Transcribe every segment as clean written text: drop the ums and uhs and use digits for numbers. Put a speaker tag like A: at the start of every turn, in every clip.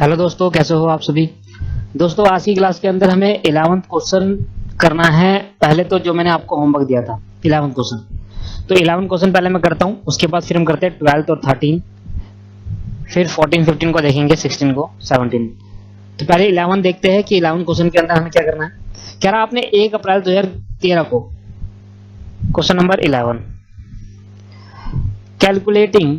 A: Hello दोस्तों, कैसे हो आप सभी। दोस्तों, आज की क्लास के अंदर हमें 11th क्वेश्चन करना है। पहले तो जो मैंने आपको होमवर्क दिया था 11th क्वेश्चन, तो 11th क्वेश्चन पहले मैं करता हूँ, उसके बाद फिर हम करते हैं 12th और 13, फिर 14 15 को देखेंगे, 16 को, 17। तो पहले 11 देखते हैं कि 11 क्वेश्चन के अंदर हमें क्या करना है। कह रहा आपने 1 अप्रैल 2013 को, question number 11, calculating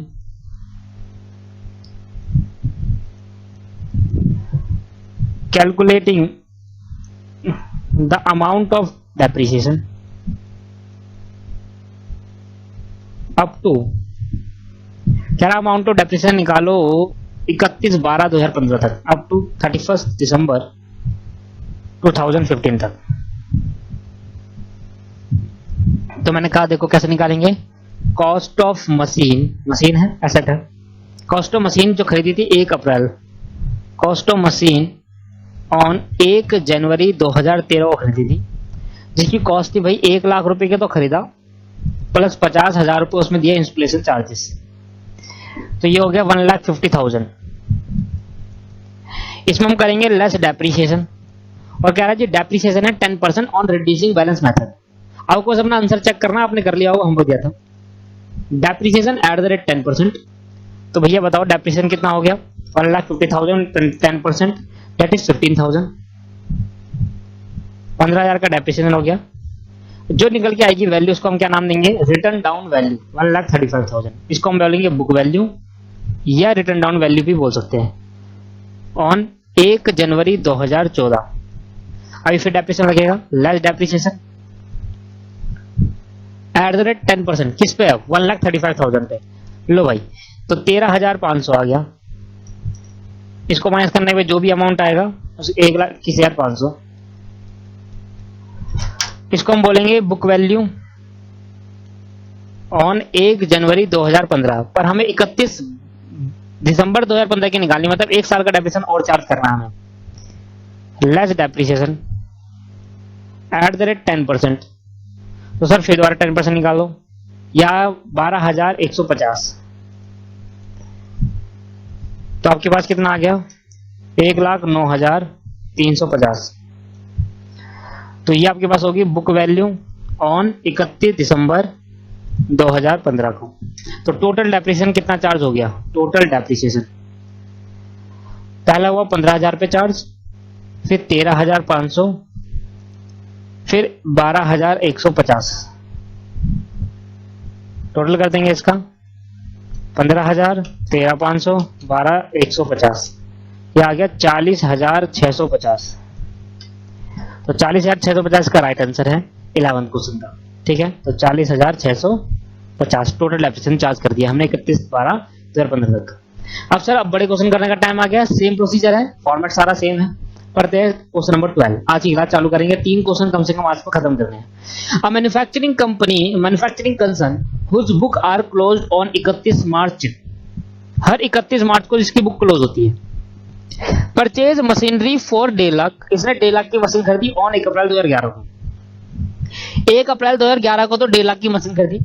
A: the amount of depreciation up to, क्या अमाउंट ऑफ डेप्रिसिएशन निकालो 31/12/2015 तक, अप टू 31 दिसंबर 2015 तक। तो मैंने कहा देखो कैसे निकालेंगे। कॉस्ट ऑफ मशीन, मशीन है, एसेट है। कॉस्ट ऑफ मशीन जो खरीदी थी 1 अप्रैल, कॉस्ट ऑफ मशीन ऑन 1 जनवरी 2013 को खरीदी थी, जिसकी कॉस्ट थी भाई 1 लाख रुपए के, तो खरीदा प्लस 50,000 रुपए उसमें दिया इंस्टॉलेशन चार्जेस, तो ये हो गया 1,50,000। इसमें हम करेंगे लेस डेप्रिसिएशन, और कह रहा है जी डेप्रिसिएशन है 10% ऑन रिड्यूसिंग बैलेंस मेथड। आपको अपना आंसर चेक करना, आपने कर लिया होगा, हमको दिया था डेप्रिसिएशन एट द रेट 10%। तो भैया बताओ डेप्रिसिएशन कितना हो गया, 1,50,000 10%, दैट इज 15,000, 15,000 का डेप्रिसिएशन हो गया। जो निकल के आएगी वैल्यू, उसको हम क्या नाम देंगे, रिटर्न डाउन वैल्यू, 1,35,000। इसको हम बोलेंगे बुक वैल्यू या रिटर्न डाउन वैल्यू भी बोल सकते हैं, ऑन 1 जनवरी 2014। अभी फिर डेप्रिसिएशन लगेगा, less depreciation at the rate 10%, किस पे है, 1,35,000 पे। लो भाई, तो 13,500 आ गया। इसको माइनस करने पे जो भी अमाउंट आएगा 1,21,500, इसको हम बोलेंगे बुक वैल्यू ऑन 1 जनवरी 2015। पर हमें 31 दिसंबर 2015 की निकालनी, मतलब 1 साल का डेप्रिसिएशन और चार्ज करना है हमें। Less depreciation at the rate 10%, तो सर फिर दोबारा 10% निकालो, या 12,150। तो आपके पास कितना आ गया, 1,09,350। तो ये आपके पास होगी बुक वैल्यू ऑन 31 दिसंबर 2015 को। तो टोटल डेप्रिसिएशन कितना चार्ज हो गया, टोटल डेप्रिसिएशन पहला हुआ 15,000 पे चार्ज, फिर 13,500, फिर 12,150। टोटल कर देंगे इसका, 15,000, 13,500, 12,150, ये आ गया 40,650। तो 40,650 का राइट आंसर है 11th क्वेश्चन का। ठीक है, तो 40,650 टोटल डेप्रिसिएशन चार्ज कर दिया हमने 31/12/2015 तक। अब सर अब बड़े क्वेश्चन करने का टाइम आ गया। सेम प्रोसीजर है, फॉर्मेट सारा सेम है। पढ़ते हैं क्वेश्चन नंबर 12। आज की क्लास चालू करेंगे, 3 क्वेश्चन कम से कम आज पर खत्म करने हैं। A manufacturing company, manufacturing concern whose book are closed on 31 March, हर 31 मार्च को इसकी बुक क्लोज होती है। परचेज मशीनरी फॉर 1.5 लाख, इसने 1.5 लाख की मशीन खरीदी ऑन 1 अप्रैल 2011 को। 1 अप्रैल 2011 को तो 1.5 लाख की मशीन खरीदी।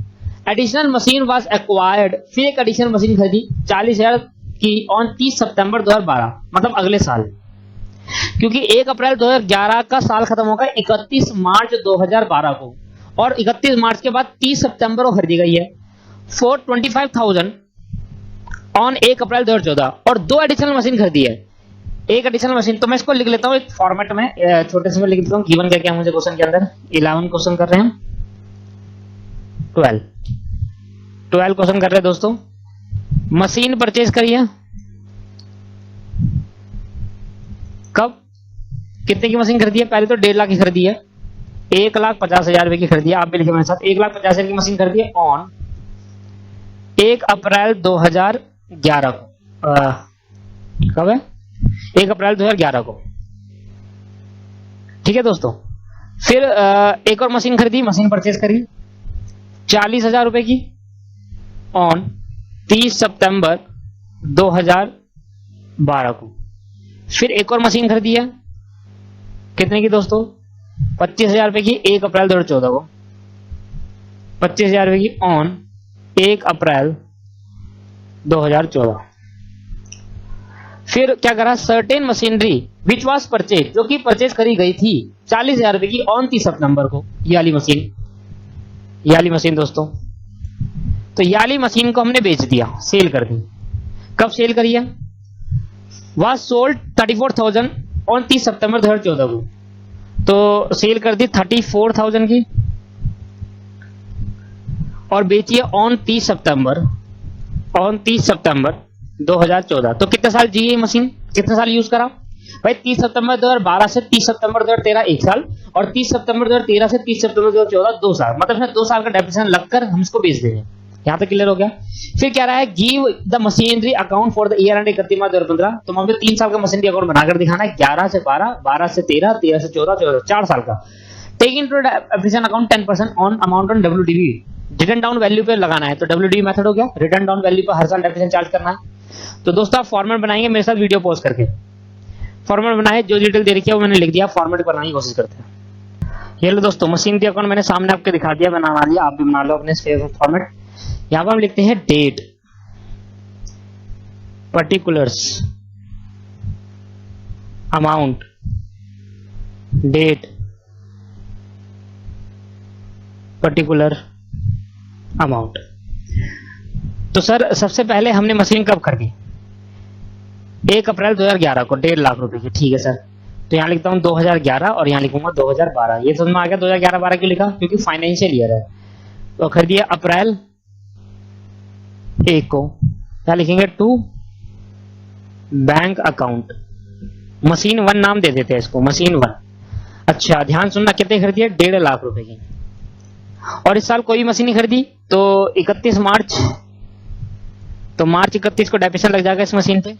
A: एडिशनल मशीन वाज एक्वायर्ड, फिर एक एडिशनल मशीन खरीदी 40,000 की ऑन 30 सितंबर 2012, मतलब अगले साल। क्योंकि 1 अप्रैल 2011 का साल खत्म होगा 31 मार्च 2012 को, और 31 मार्च के बाद 30 सितंबर को खरीदी गई है फॉर 25,000 ऑन 1 अप्रैल 2014, और 2 एडिशनल मशीन खरीदी है। एक एडिशनल मशीन, तो मैं इसको लिख लेता हूं एक फॉर्मेट में, छोटे से में लिख देता हूं। गिवन क्या क्या मुझे क्वेश्चन के अंदर 11 क्वेश्चन कर रहे हैं, 12 क्वेश्चन कर रहे हैं दोस्तों। मशीन परचेज करिए कब, कितने की मशीन खरीदी है, पहले तो 1.5 लाख की खरीदी है, 1,50,000 रुपए की खरीदी है। आप भी लिखे मेरे साथ, 1,50,000 की मशीन खरीदी है ऑन 1 अप्रैल 2011 को। कब है, 1 अप्रैल 2011 को। ठीक है दोस्तों। फिर एक और मशीन खरीदी, मशीन परचेज करी 40,000 रुपए की ऑन 30 सितंबर 2012 को। फिर एक और मशीन खरीदी है, कितने की दोस्तों, 25,000 रुपए की 1 अप्रैल 2014 को। 25,000 रुपए की ऑन 1 अप्रैल 2014। फिर क्या करा, certain machinery which was purchase, जो कि परचेज करी गई थी 40,000 रुपए की ऑन 30 सितंबर को। ये वाली मशीन दोस्तों, तो ये वाली मशीन को हमने बेच दिया, सेल कर दी। कब सेल करी है, वॉज सोल्ड 34,000 ऑन 30 सितंबर 2014 को, तो सेल कर दी 34,000 की और बेची है ऑन 30 सितंबर 2014। तो कितने साल जी ये मशीन, कितने साल यूज करा भाई, 30 सितंबर 2012 से 30 सितंबर 2013 1 साल, और 30 सितंबर 2013 से 30 सितंबर 2014 2 साल, मतलब इसमें 2 साल का डेप्रिसिएशन लगकर हम इसको बेच देंगे। यहां तक क्लियर हो गया। फिर क्या रहा है, give the machinery account for the year and 31 मार्च 2015, तो हमें 3 साल का मशीनरी अकाउंट बनाकर दिखाना है, 11 से 12, 12 से 13, 13 से 14, 14 4 साल का। Take into depreciation account 10% on amount on WDV, written down value पे लगाना है, तो डब्ल्यूडीवी मेथड हो गया, रिटर्न डाउन वैल्यू पर हर साल डेप्रिसिएशन चार्ज करना है। तो दोस्तों आप फॉर्मेट बनाएंगे, मेरे साथ वीडियो पॉज करके फॉर्मेट बनाए, जो डिटेल दे रखी है वो मैंने लिख दिया, फॉर्मेट बनाने की कोशिश करते हैं। ये लो दोस्तों, मशीनरी अकाउंट मैंने सामने आपको दिखा दिया, बना लिया, आप भी बना लो अपने फॉर्मेट। यहां पर हम लिखते हैं date, particulars, amount, date, particular, amount. तो सर सबसे पहले हमने मशीन कब खरीदी, 1 अप्रैल 2011 को, 1.5 लाख रुपए की, ठीक है सर। तो यहां लिखता हूं 2011 और यहां लिखूंगा 2012। ये समझ में आ गया 2011-12 क्यों लिखा, क्योंकि फाइनेंशियल ईयर है। तो खरीदी अप्रैल 1 को, क्या लिखेंगे, टू बैंक अकाउंट, मशीन 1 नाम दे देते हैं इसको, मशीन 1। अच्छा ध्यान सुनना, कितने खरीदी है, 1.5 लाख रुपए की। और इस साल कोई मशीन नहीं खरीदी, तो 31 मार्च, तो मार्च 31 को डेप्रिसिएशन लग जाएगा इस मशीन पे।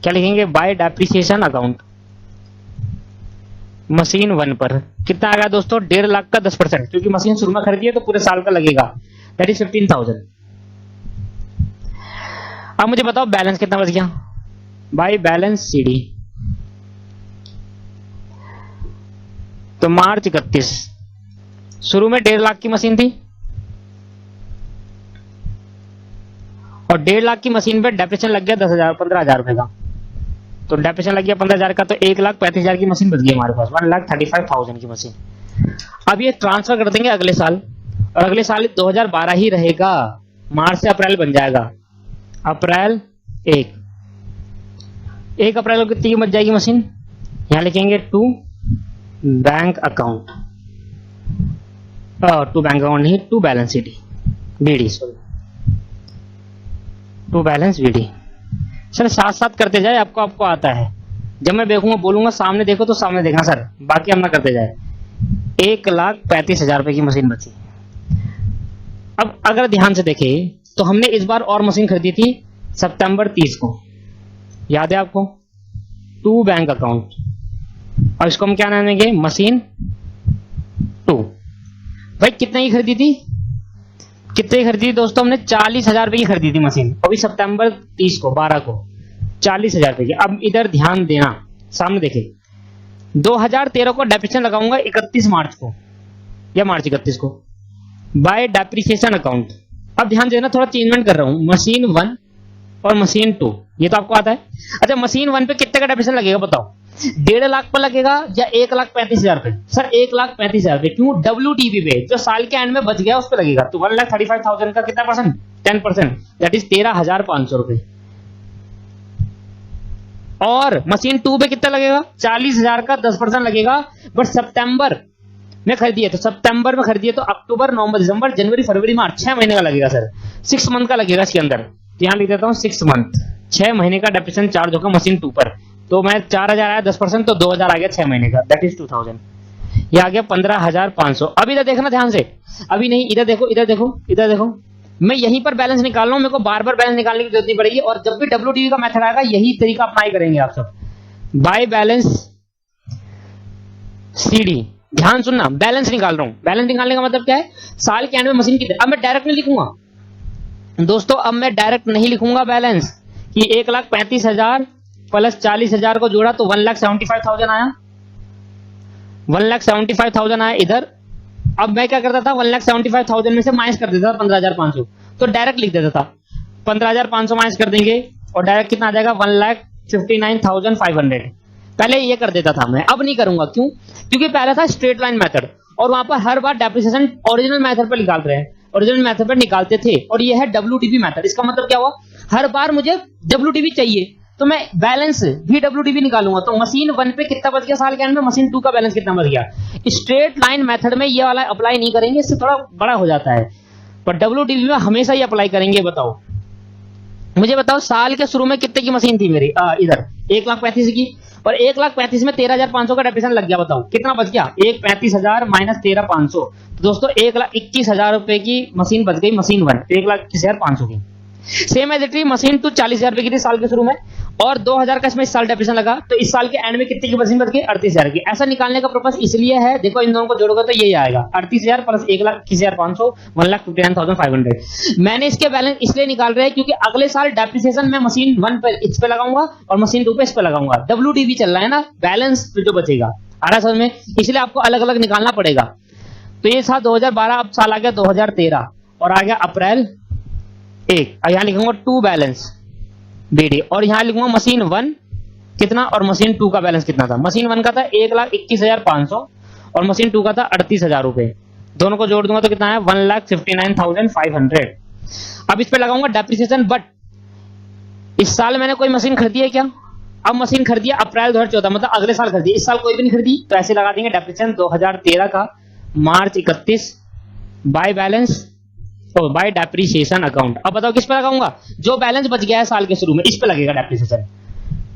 A: क्या लिखेंगे, बाय डेप्रिसिएशन अकाउंट मशीन 1 पर कितना आ गया दोस्तों, 1.5 लाख का 10%, क्योंकि मशीन शुरू में खरीदी है तो पूरे साल का लगेगा, दैट इज 15,000। अब मुझे बताओ बैलेंस कितना बच गया, बाय बैलेंस सीडी, तो मार्च 31, शुरू में 1.5 लाख की मशीन थी और 1.5 लाख की मशीन पे डेप्रिसिएशन लग गया 10,000 15,000 रुपए का, तो डेप्रिसिएशन लग गया 15,000 का, तो 1,35,000 की मशीन बच गई हमारे पास, 1,35,000 की मशीन। अब ये ट्रांसफर कर देंगे अगले साल, और अगले साल 2012 ही रहेगा, मार्च से अप्रैल बन जाएगा, अप्रैल 1 अप्रैल को कितनी बच जाएगी मशीन, यहां लिखेंगे to bank account, to bank account नहीं, to balance C D, B D, sorry, to balance B D. Sir साथ साथ करते जाए, आपको आता है, जब मैं देखूंगा बोलूंगा सामने देखो तो सामने देखना सर, बाकी हम ना करते जाए। 1,35,000 रुपए की मशीन बची। अब अगर ध्यान से देखें तो हमने इस बार और मशीन खरीदी थी सितंबर 30 को, याद है आपको, टू बैंक अकाउंट, और इसको हम क्या नाम देंगे, मशीन 2। भाई कितने की खरीदी थी, कितने खरीदी थी दोस्तों, हमने 40,000 रुपए की खरीदी थी मशीन, अभी सितंबर 30 को 12 को 40,000 रुपए की। अब इधर ध्यान देना, सामने देखें, 2013 को डेप्रिसिएशन लगाऊंगा 31 मार्च को या मार्च 31 को, बाय डेप्रिसिएशन अकाउंट। अब ध्यान देना, थोड़ा चेंजमेंट कर रहा हूं, मशीन 1 और मशीन 2, ये तो आपको आता है। अच्छा मशीन 1 पे कितने का डेप्रिसिएशन लगेगा बताओ, 1.5 लाख पर लगेगा या 1,35,000 पे, सर 1,35,000 पे, क्यों, डब्ल्यूटीपी पे, जो साल के एंड में बच गया उस पे लगेगा, तो 1,35,000 का कितना परसेंट, 10%, दैट इज 13,500 रुपए। और मशीन 2 पे कितना लगेगा, 40,000 का 10% लगेगा, बट सितंबर में खरीदी है, तो सितंबर में खरीदी है, तो अक्टूबर, नवंबर, दिसंबर, जनवरी, फरवरी, मार्च 6 महीने का लगेगा सर, 6 मंथ का लगेगा इसके अंदर। तो यहां लिख देता हूं 6 मंथ, 6 महीने का डेप्रिसिएशन चार्ज होगा मशीन 2 पर। तो मैं 4,000 आया 10%, तो 2,000 आ गया 6 महीने का, दैट इज 2,000। ये आ गया 15,500। अब इधर देखना ध्यान से, अभी नहीं, इधर देखो, इधर देखो, इधर देखो, मैं यहीं पर बैलेंस निकाल रहा हूं, मेरे को बार बार बैलेंस निकालने की जरूरत नहीं पड़ेगी, और जब भी डब्ल्यूटीवी का मेथड आएगा यही तरीका अप्लाई करेंगे आप सब, बाय बैलेंस सीडी। ध्यान सुनना, बैलेंस निकाल रहा हूं, बैलेंस निकालने का मतलब क्या है, साल के एंड में मशीन कितने। अब मैं डायरेक्ट नहीं लिखूंगा दोस्तों, अब मैं डायरेक्ट नहीं लिखूंगा बैलेंस कि 1,35,000 प्लस 40,000 को जोड़ा तो 1,75,000 आया, 1,75,000 आया इधर। अब मैं क्या करता था, 1,75,000 में से माइनस कर देता था 15,500, तो डायरेक्ट लिख देता था 15,500 माइनस कर देंगे और डायरेक्ट कितना आ जाएगा 1,59,500। पहले ये कर देता था मैं, अब नहीं करूंगा। क्यों? क्योंकि पहले था स्ट्रेट लाइन मेथड और वहां पर हर बार डेप्रिसिएशन ओरिजिनल मेथड पर निकाल रहे हैं, ओरिजिनल मेथड पर निकालते थे। और ये है डब्ल्यूडीबी मेथड। इसका मतलब क्या हुआ, हर बार मुझे डब्ल्यूडीबी चाहिए तो मैं बैलेंस भी डब्ल्यूडीबी निकालूंगा। तो मशीन 1 पे कितना बच गया साल के एंड में, मशीन 2 का बैलेंस कितना बच गया। स्ट्रेट लाइन मेथड में ये वाला अप्लाई नहीं करेंगे, इससे थोड़ा बड़ा हो जाता है, पर डब्ल्यूडीबी में हमेशा ही अप्लाई करेंगे। बताओ मुझे बताओ, साल के शुरू में कितने की मशीन थी मेरी, इधर 1,35,000 की, और 1,35,000 में 13,500 का डेप्रिसिएशन लग गया। बताओ कितना बच गया, 1,35,000 माइनस 13,500। तो दोस्तों 1,21,000 रुपए की मशीन बच गई, मशीन 1 1,21,500 की। Same as it is machine 2 40,000 रुपए की थी साल के शुरू में, और 2,000 का इसमें इस साल डेप्रिसिएशन लगा, तो इस साल के एंड में कितने की मशीन बच गई, 38,000 की। ऐसा निकालने का पर्पस इसलिए है, देखो इन दोनों को जोड़ोगे तो यही आएगा 38,000 प्लस 1,21,500 1,59,500। मैंने इसके बैलेंस इसलिए निकाल रहे हैं क्योंकि अगले साल डेप्रिसिएशन मैं मशीन 1 पे इस पे लगाऊंगा और मशीन 2 पे इस पे लगाऊंगा। डब्ल्यूडीबी चल रहा है ना, बैलेंस जो बचेगा, आ रहा समझ में, इसलिए आपको अलग अलग निकालना पड़ेगा। तो ये था 2012, अब साल आ गया 2013 और आ गया अप्रैल 1। यहां लिखूंगा 2 बैलेंस बीडी, और यहां लिखूंगा मशीन 1 कितना और मशीन 2 का बैलेंस कितना था। मशीन 1 का था 1,21,500 और मशीन 2 का था 38,000 रुपए। दोनों को जोड़ दूंगा तो कितना है 1,59,500। अब इस पे लगाऊंगा डेप्रिसिएशन, बट इस साल मैंने कोई मशीन खरीदी है क्या? अब मशीन खरीदी है अप्रैल 2014, मतलब अगले साल खरीदी, इस साल कोई भी नहीं खरीदी, तो ऐसे लगा देंगे डेप्रिसिएशन 2013 का मार्च 31 by balance bye depreciation account. अब बताओ किस पे लगाऊंगा, जो बैलेंस बच गया है साल के शुरू में इस पे लगेगा डेप्रिसिएशन।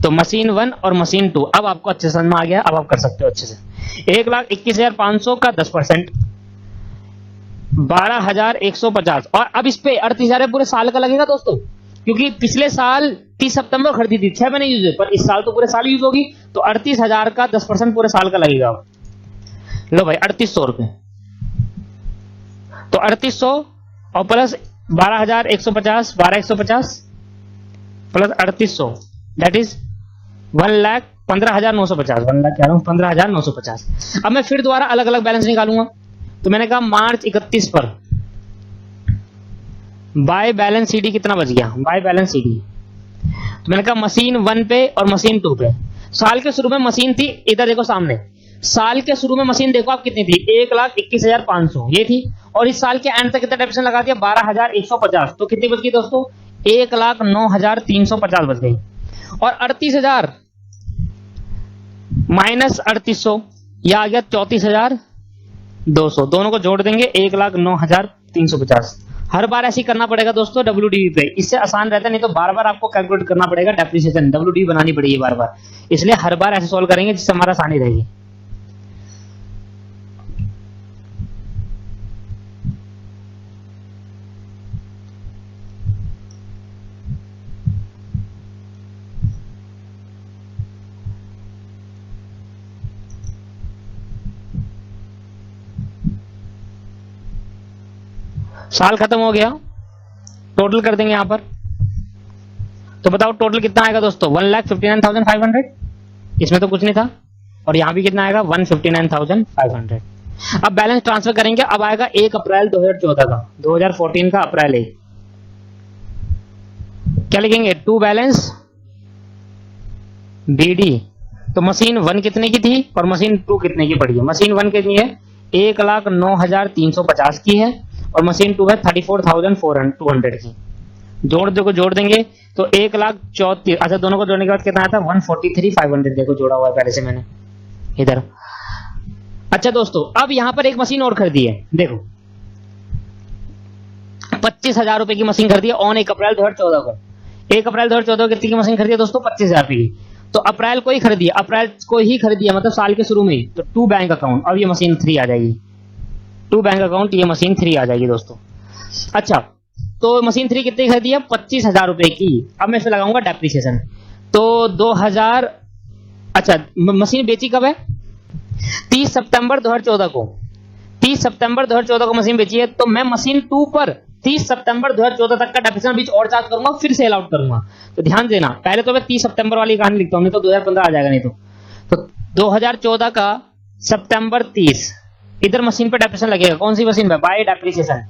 A: तो मशीन 1 और मशीन 2 अब आपको अच्छे समझ में आ गया, अब आप कर सकते हो अच्छे से। 1,21,500 का 10% 12,150, और अब इस पे 38,000 पूरे साल का लगेगा दोस्तों, क्योंकि पिछले साल 30 सितंबर खरीदी थी, 6 महीने यूज हुए, पर इस साल तो पूरे साल यूज होगी, तो 38,000 का 10% पूरे साल का लगेगा। लो भाई 3,800 रुपए, तो 3,800 और प्लस 12,150 12,150 प्लस 3,800 दैट इज 1,15,950 1,15,950। अब मैं फिर दोबारा अलग अलग बैलेंस निकालूंगा, तो मैंने कहा मार्च 31 पर बाय बैलेंस सीडी कितना बच गया, बाय बैलेंस सीडी, तो मैंने कहा मशीन 1 पे और मशीन 2 पे। साल के शुरू में मशीन थी, इधर देखो सामने, साल के शुरू में मशीन देखो आप कितनी थी, 1,21,500 ये थी, और इस साल के एंड तक कितना डेप्रिसिएशन लगा दिया 12,150, तो कितनी बच गई दोस्तों 1,09,350 बच गई। और 38,000 माइनस 3,800 यह आ गया 34,200, दोनों को जोड़ देंगे 1,09,350। हर बार ऐसे ही करना पड़ेगा दोस्तों डब्ल्यूडीबी पे, इससे आसान रहता है, नहीं तो बार बार आपको कैलकुलेट करना पड़ेगा डेप्रिसिएशन, डब्ल्यूडीबी बनानी पड़ेगी बार बार, इसलिए हर बार ऐसे सॉल्व करेंगे जिससे हमारा आसानी रहेगी। साल खत्म हो गया, टोटल कर देंगे यहां पर, तो बताओ टोटल कितना आएगा दोस्तों 1,59,500, इसमें तो कुछ नहीं था, और यहां भी कितना आएगा 1,59,500। अब बैलेंस ट्रांसफर करेंगे, अब आएगा 1 अप्रैल 2014 का, 2014 का अप्रैल 1, क्या लिखेंगे 2 बैलेंस बीडी। तो मशीन 1 कितने की थी और मशीन 2 कितने की पड़ी है, मशीन 1 कितनी है 1,09,350 की है, और मशीन 2 है 34,200 की। जोड़ देंगे तो 1,34,000, अच्छा दोनों को जोड़ने के बाद कितना आया था 143,500, देखो जोड़ा हुआ है पहले से मैंने इधर। अच्छा दोस्तों अब यहां पर एक मशीन और खरीदी है, देखो 25,000 रुपए की मशीन खरीदी है ऑन 1 अप्रैल 2014 को। 1 अप्रैल 2014 कितनी की मशीन खरीदी है दोस्तों 25,000 रुपए की, तो अप्रैल को ही खरीदी है, अप्रैल को ही खरीदी है, मतलब साल के शुरू में, तो 2 बैंक अकाउंट, अब ये मशीन 3 आ जाएगी, 2 बैंक अकाउंट, ये मशीन 3 आ जाएगी दोस्तों। अच्छा तो मशीन 3 कितनी खरीदी है 25,000 रुपए की। अब मैं इसे लगाऊंगा डेप्रिसिएशन, तो 2,000, अच्छा मशीन बेची कब है 30 सितंबर 2014 को, 30 सितंबर 2014 को मशीन बेची है, तो मैं मशीन 2 पर 30 सितंबर 2014 तक का डेप्रिसिएशन बीच और चार्ज करूंगा, फिर सेल आउट करूंगा। तो ध्यान देना, पहले तो मैं 30 सितंबर वाली कहानी लिखता हूं, नहीं तो 2015 आ जाएगा, नहीं तो 2014 का सितंबर 30 इधर मशीन पर डेप्रिसिएशन लगेगा, कौन सी मशीन पे बाय डेप्रिसिएशन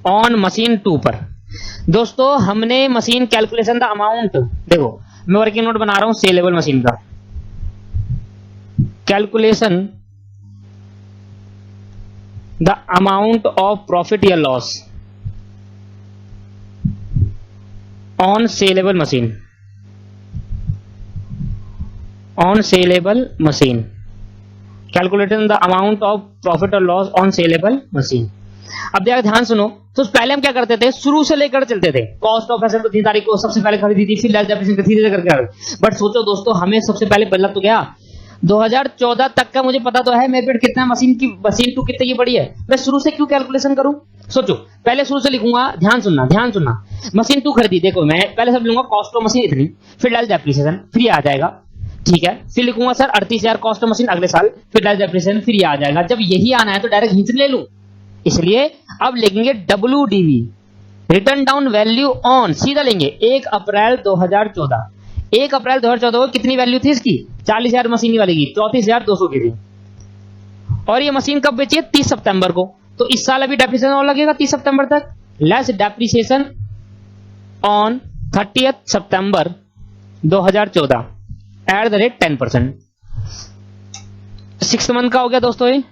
A: ऑन मशीन 2 पर, दोस्तों हमने मशीन कैलकुलेशन द अमाउंट, देखो मैं वर्किंग नोट बना रहा हूं सेलेबल मशीन का, calculation the amount of profit या loss on saleable machine, on saleable machine, calculating the amount of profit और लॉस ऑन सेलेबल मशीन। अब ध्यान सुनो, तो पहले हम क्या करते थे, शुरू से लेकर चलते थे, कॉस्ट ऑफ एसेट इतनी तारीख को सबसे पहले खरीदी थी, फिर डेप्रिसिएशन धीरे धीरे करके। बट सोचो दोस्तों, हमें सबसे पहले बदला तो गया 2014 तक का मुझे पता तो है मेरे पेट कितना मशीन टू कितने की पड़ी है, मैं शुरू से क्यों कैलकुलेशन करूं। सोचो पहले शुरू से लिखूंगा, ध्यान सुनना, मशीन टू खरीदी, देखो मैं पहले सब लिखूंगा कॉस्ट ऑफ मशीन इतनी, फिर डाल डेप्रिसिएशन, फिर ये आ जाएगा, ठीक है। फिर लिखूंगा सर 38,000 कॉस्ट ऑफ मशीन अगले साल, फिर डाल डेप्रिसिएशन, फिर ये आ जाएगा। जब यही आना है तो डायरेक्ट हिंच ले लूं, इसलिए अब लिखेंगे WDV, return down value on, सीधा लेंगे 1 अप्रैल 2014। 1 अप्रैल 2014 को कितनी वैल्यू थी इसकी, 40,000 मशीन वाली की 34,200 की थी, और ये मशीन कब बेची है, 30 सितंबर को। तो इस साल अभी डेप्रिसिएशन और लगेगा 30 सितंबर तक, less depreciation on 30 September 2014 eight the rate 10%। 6 month का हो गया दोस्तों ये,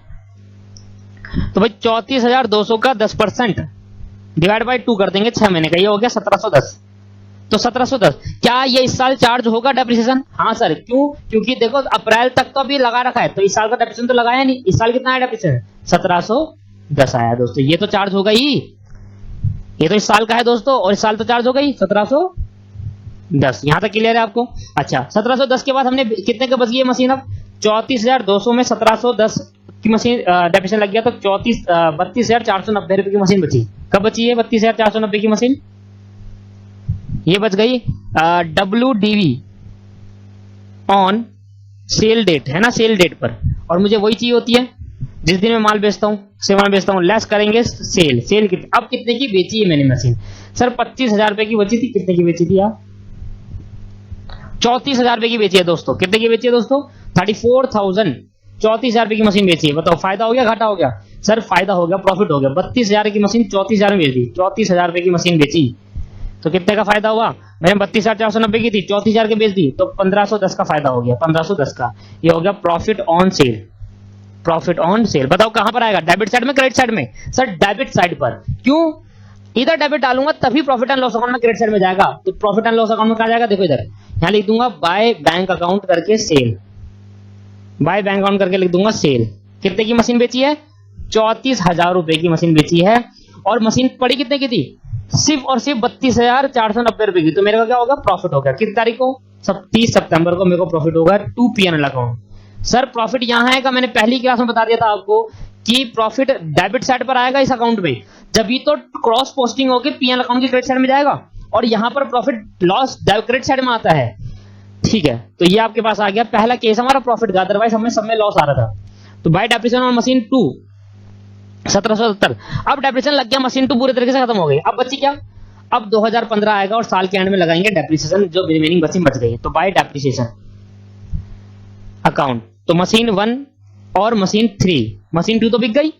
A: तो भाई 34,200 का 10% डिवाइड बाई 2 कर देंगे 6 महीने का, ये हो गया 1710। तो 1710 क्या ये इस साल चार्ज होगा डेप्रिसिएशन? हाँ सर, क्यों? क्योंकि देखो अप्रैल तक तो अभी लगा रखा है, तो इस साल का डेप्रिसिएशन तो लगाया नहीं। इस साल कितना है डेप्रिसिएशन? 1710 आया दोस्तों, ये तो चार्ज होगा ही, ये तो इस साल का है दोस्तों, और इस साल तो चार्ज होगा ही 1710। यहां तक क्लियर है आपको? अच्छा, 1710 के बाद हमने कितने का बच गई मशीन, अब 34,200 में 1710 की मशीन डेप्रिसिएशन लग गया, तो 32,490 रुपए की मशीन बची। कब बची है 32,490 की मशीन? ये बच गई WDV ऑन सेल डेट, है ना, सेल डेट पर, और मुझे वही चाहिए होती है जिस दिन मैं माल बेचता हूँ, सेवा बेचता हूँ, लेस करेंगे सेल। अब कितने की बेची है मैंने मशीन? सर 25,000 रुपए की बची थी। कितने की बेची थी आप? 34,000 रुपए की बेची है दोस्तों। कितने की बेची है दोस्तों? 34,000, 34,000 रुपए की मशीन बेची है। बताओ फायदा हो गया घाटा हो गया? सर फायदा हो गया, प्रॉफिट हो गया। 32,000 की मशीन 34,000 में बेच दी, 34,000 रुपए की मशीन बेची तो कितने का फायदा हुआ? मैंने 32,490 की थी, 34,000 की बेच दी, तो 1,510 का फायदा हो गया, 1,510 का। ये हो गया profit on sale, profit on sale. बताओ कहां पर आएगा, डेबिट साइड में क्रेडिट साइड में? सर डेबिट साइड पर। क्यों? इधर डेबिट डालूंगा तभी प्रॉफिट एंड लॉस अकाउंट में क्रेडिट साइड में जाएगा। तो प्रॉफिट एंड लॉस अकाउंट में कहां जाएगा? देखो इधर, यहां लिख दूंगा बाय बैंक अकाउंट करके सेल, बाय बैंक अकाउंट करके लिख दूंगा सेल। कितने की मशीन बेची है? 34,000 रुपए की मशीन बेची है, और मशीन पड़ी कितने की थी? सिर्फ और सिर्फ 32,490 रुपए की। तो मेरे को क्या होगा? प्रॉफिट हो गया। किस तारीख को? 30 सितंबर को मेरे को प्रॉफिट होगा 2 P&L अकाउंट। सर प्रॉफिट यहां है का मैंने पहली क्लास में बता दिया था आपको कि प्रॉफिट डेबिट साइड पर आएगा इस अकाउंट में, जब भी तो क्रॉस पोस्टिंग होकर P&L अकाउंट की क्रेडिट साइड में जाएगा, और यहां पर प्रॉफिट लॉस क्रेडिट साइड में आता है। ठीक है, तो ये आपके पास आ गया पहला केस हमारा प्रॉफिट का, अदरवाइज हमें सब में लॉस आ रहा था। तो बाय डेप्रिसिएशन ऑन मशीन 2 1770। अब डेप्रिसिएशन लग गया, मशीन 2 पूरे तरीके से खत्म हो गई। अब बची क्या? अब 2015 आएगा और साल के एंड में लगाएंगे डेप्रिसिएशन, जो रिमेनिंग मशीन बच गई। तो बाय डेप्रिसिएशन अकाउंट, तो मशीन 1 और मशीन 3, मशीन 2 तो बिक गई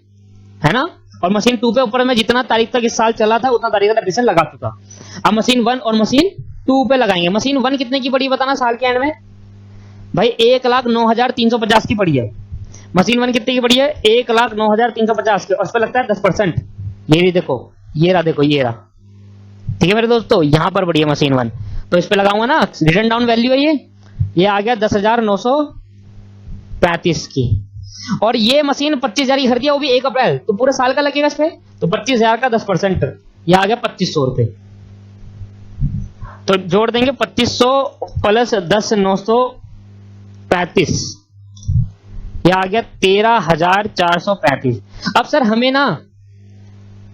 A: है ना, और मशीन 2 पे ऊपर में जितना तारीख तक इस साल चला था उतना तारीख का डेप्रिसिएशन लगा चुका। अब मशीन 1 और मशीन 2 पे लगाएंगे। मशीन 1 कितने की पड़ी बताना साल के एंड में? भाई 1,09,350 की पड़ी है। मशीन 1 कितने की पड़ी है? 1,09,350 की, और उस पर लगता है 10%। ये भी देखो, ये रहा, देखो ये रहा, ठीक है मेरे दोस्तों, यहां पर पड़ी है मशीन 1, तो इस पे लगाऊंगा ना, रिटर्न डाउन वैल्यू है ये आ गया 10,935 की। और ये मशीन 25,000 की खरीदी है, वो भी 1 अप्रैल, तो पूरे साल का लगेगा इस पे, तो 25,000 का 10%, ये आ गया 2,500 रुपए। तो जोड़ देंगे 2,500 प्लस 10,935, ये आ गया 13,435। अब सर हमें ना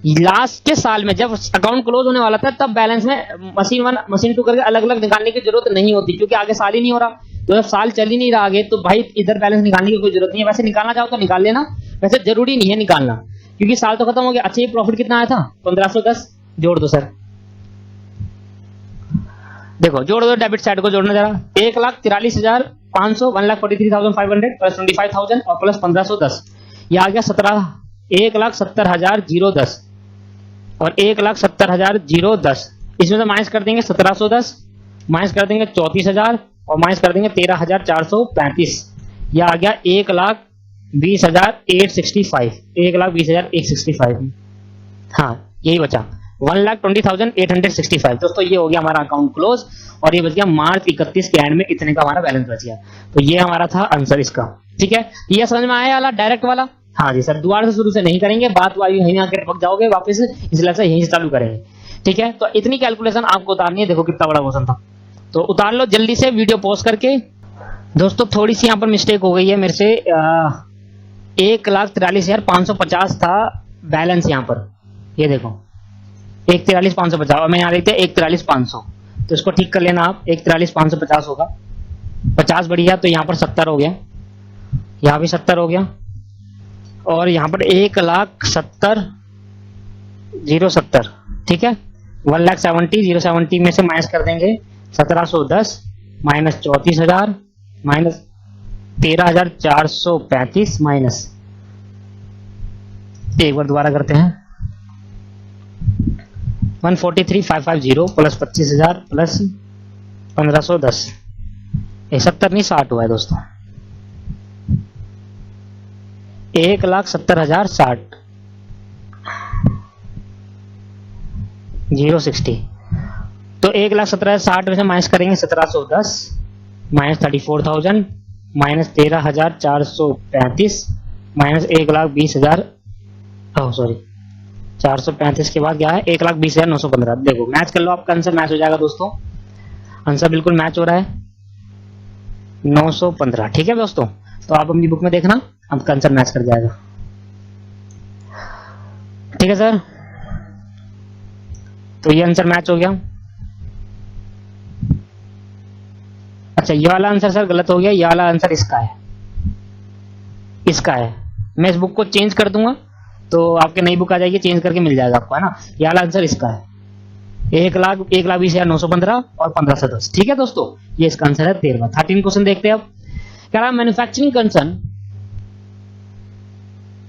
A: लास्ट के साल में जब अकाउंट क्लोज होने वाला था, तब बैलेंस में मशीन 1 मशीन 2 करके अलग अलग निकालने की जरूरत नहीं होती, क्योंकि आगे साल ही नहीं हो रहा। तो जब साल चल ही नहीं रहा आगे, तो भाई इधर बैलेंस निकालने की कोई जरूरत नहीं है। वैसे निकालना चाहो तो निकाल लेना, वैसे जरूरी नहीं है निकालना, क्योंकि साल तो खत्म हो गया। अच्छा ये प्रॉफिट कितना आया था? 1,510। जोड़ दो सर, देखो जोड़ दो, डेबिट साइड को जोड़ना जरा। 1,43,500 1,43,500 प्लस 25,000 और प्लस 1,510, ये आ गया 1,70,010। और 1,70,010, इसमें से माइनस कर देंगे 1710, माइनस कर देंगे 34,000 और माइनस कर देंगे 13,435। यह आ गया 1,20,865, 1,20,865। हाँ यही बचा 1,20,865। दोस्तों ये हो गया हमारा अकाउंट क्लोज और ये बच गया मार्च 31 के एंड में इतने का हमारा बैलेंस बच गया। तो ये हमारा था आंसर इसका। ठीक है, ये समझ में आया वाला डायरेक्ट वाला? हाँ जी सर, दोबारा से शुरू से नहीं करेंगे, बात वाली यहीं आके पक जाओगे वापस, इसलिए से यहीं से चालू करेंगे। ठीक है, तो इतनी कैलकुलेशन आपको उतारनी है। देखो कितना बड़ा क्वेश्चन था, तो उतार लो जल्दी से वीडियो पॉज करके। दोस्तों थोड़ी सी यहाँ पर मिस्टेक हो गई है मेरे से, 1,43,550 था बैलेंस यहाँ पर, ये देखो 1,43,550 और मैं यहाँ देखते 1,43,500, तो इसको ठीक कर लेना आप। 1,43,550 होगा, 50 बढ़िया, तो यहाँ पर 70 हो गया, यहाँ भी 70 हो गया और यहाँ पर 1,70,070। ठीक है, 1,70,070 में से माइनस कर देंगे 1710 माइनस 34,000 माइनस 13,435 माइनस, एक बार दोबारा करते हैं, 143,550 प्लस 25,000 प्लस 1,510, 70 नहीं 60 हुआ है दोस्तों, 1,70,060 060। तो 1,70,060 में से माइनस करेंगे 1710 माइनस 34,000 माइनस 13,435 माइनस 1,20,000, सॉरी 435 के बाद क्या है 1,20,915। देखो मैच कर लो, आपका आंसर मैच हो जाएगा दोस्तों, आंसर बिल्कुल मैच हो रहा है 915। ठीक है दोस्तों, तो आप अपनी बुक में देखना, आपका आंसर मैच कर जाएगा। ठीक है सर, तो ये आंसर मैच हो गया। अच्छा ये वाला आंसर सर गलत हो गया, ये वाला आंसर इसका है, इसका है। मैं इस बुक को चेंज कर दूंगा तो आपके नई बुक आ जाएगी, चेंज करके मिल जाएगा आपको, है ना। ये वाला आंसर इसका है, 1,20,915 और 1510। ठीक है दोस्तों, ये इसका आंसर है 13वां। 13 क्वेश्चन देखते हैं अब। कह रहा मैन्युफैक्चरिंग कंसर्न,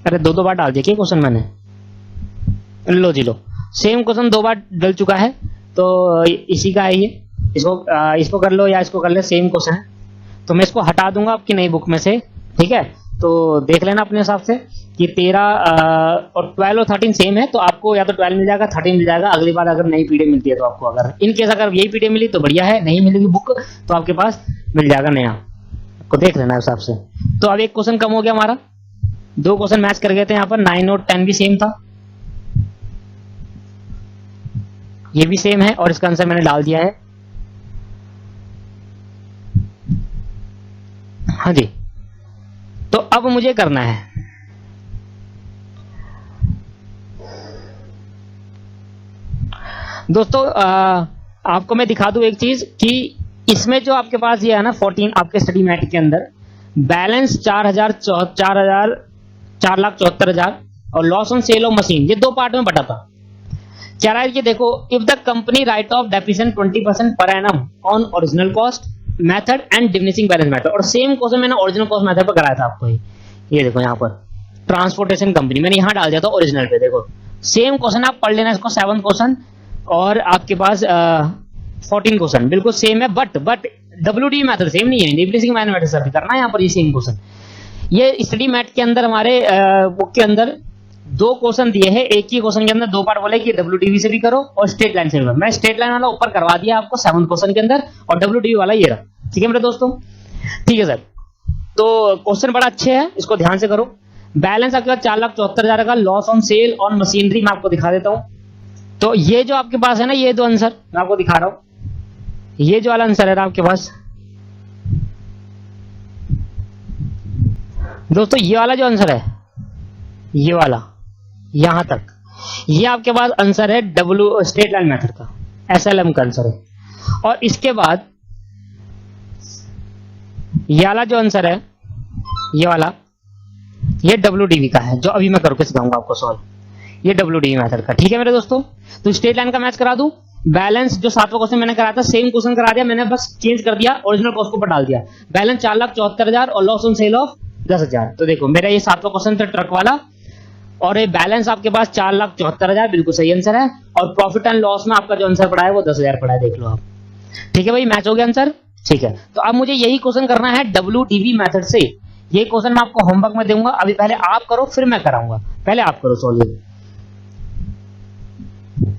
A: अरे दो बार डाल दिया क्या क्वेश्चन मैंने, लो जी लो, सेम क्वेश्चन 2 बार डल चुका है, तो इसी का है ये, इसको कर लो या इसको कर ले, सेम क्वेश्चन है। तो मैं इसको हटा दूंगा आपकी नई बुक में से। ठीक है, तो देख लेना अपने हिसाब से कि 13 और 12 और 13 सेम है, तो आपको या तो 12 मिल जाएगा, 13 मिल जाएगा। अगली बार अगर नई पीडीएफ मिलती है तो आपको, अगर इन केस अगर यही पीडीएफ मिली तो बढ़िया है, नहीं मिलेगी बुक तो आपके पास मिल जाएगा नया, आपको देख लेना उस हिसाब से। तो अब एक क्वेश्चन कम हो गया हमारा, 2 क्वेश्चन मैच कर गए थे यहाँ पर, 9 और 10 भी सेम था, ये भी सेम है और इसका आंसर मैंने डाल दिया है। हाँ जी, तो अब मुझे करना है दोस्तों, आपको मैं दिखा दूं एक चीज कि इसमें जो आपके पास ये है ना 14 आपके स्टडी मैट के अंदर बैलेंस 4,74,000 और loss on sale of machine, ये 2 पार्ट में बटा था। कह रहा है कि देखो, if the company right of depreciation 20% per annum on original cost method and diminishing balance method, और सेम क्वेश्चन मैंने ओरिजिनल कॉस्ट मेथड पर कराया था आपको। ये देखो यहाँ पर ट्रांसपोर्टेशन कंपनी मैंने यहाँ डाल दिया था ओरिजिनल पे। देखो सेम क्वेश्चन आप पढ़ लेना इसको, 7th क्वेश्चन और आपके पास 14 क्वेश्चन बिल्कुल सेम है, बट WD मेथड सेम नहीं है, डिमिनिशिंग बैलेंस मेथड से करना है यहाँ पर ये सेम क्वेश्चन। ये स्टडी मैट के अंदर हमारे बुक के अंदर 2 क्वेश्चन दिए हैं, एक ही क्वेश्चन के अंदर 2 पार्ट बोले कि WDV से भी करो और स्ट्रेट लाइन से भी करो। मैं स्ट्रेट लाइन वाला ऊपर करवा दिया आपको 7th क्वेश्चन के अंदर और WDV वाला ये रहा। ठीक है मेरे दोस्तों, ठीक है सर। तो क्वेश्चन बड़ा अच्छे है, इसको ध्यान से करो। बैलेंस आपके पास 4,74,000 का loss on sale on machinery, मैं आपको दिखा देता हूं। तो ये जो आपके पास है ना, ये 2 आंसर मैं आपको दिखा रहा हूं, ये जो वाला आंसर है ना आपके पास दोस्तों, ये वाला जो आंसर है, ये वाला यहां तक, ये आपके पास आंसर है स्ट्रेट लाइन मेथड का, SLM का आंसर है। और इसके बाद ये वाला जो आंसर है, ये वाला, ये WDV का है, जो अभी मैं करके सिखाऊंगा आपको सॉल्व, ये WDV मेथड का। ठीक है मेरे दोस्तों, तो स्ट्रेट लाइन का मैच करा दूं। बैलेंस जो 7वां क्वेश्चन मैंने कराया था, सेम क्वेश्चन करा दिया मैंने, बस चेंज कर दिया, ओरिजिनल कॉस्ट को ऊपर डाल दिया। बैलेंस 4,74,000 और लॉस ऑन सेल ऑफ 10,000। तो देखो मेरा ये 7वां क्वेश्चन था ट्रक वाला, और ये बैलेंस आपके पास 4,74,000 बिल्कुल सही आंसर है। और प्रॉफिट एंड लॉस में आपका जो आंसर पड़ा है वो 10,000 पड़ा है, देख लो आप। ठीक है भाई, मैच हो गया आंसर। ठीक है, तो अब मुझे यही क्वेश्चन करना है WDV मेथड से। ये क्वेश्चन मैं आपको होमवर्क में दूंगा, अभी पहले आप करो फिर मैं कराऊंगा, पहले आप करो सॉल्व।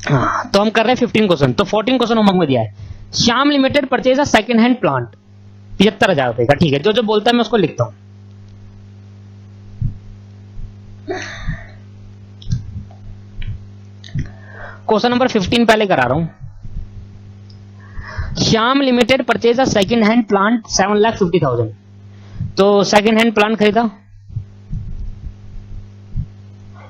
A: हाँ, तो हम कर रहे हैं 15 क्वेश्चन, तो 14 क्वेश्चन होमवर्क में दिया है। Shyam limited purchase a second hand plant 75,000 रुपए का। ठीक है, जो जो बोलता है मैं उसको लिखता हूं। क्वेश्चन नंबर 15 पहले करा रहा हूं। Shyam limited purchase a second hand plant 7,50,000। तो सेकंड हैंड प्लांट खरीदा,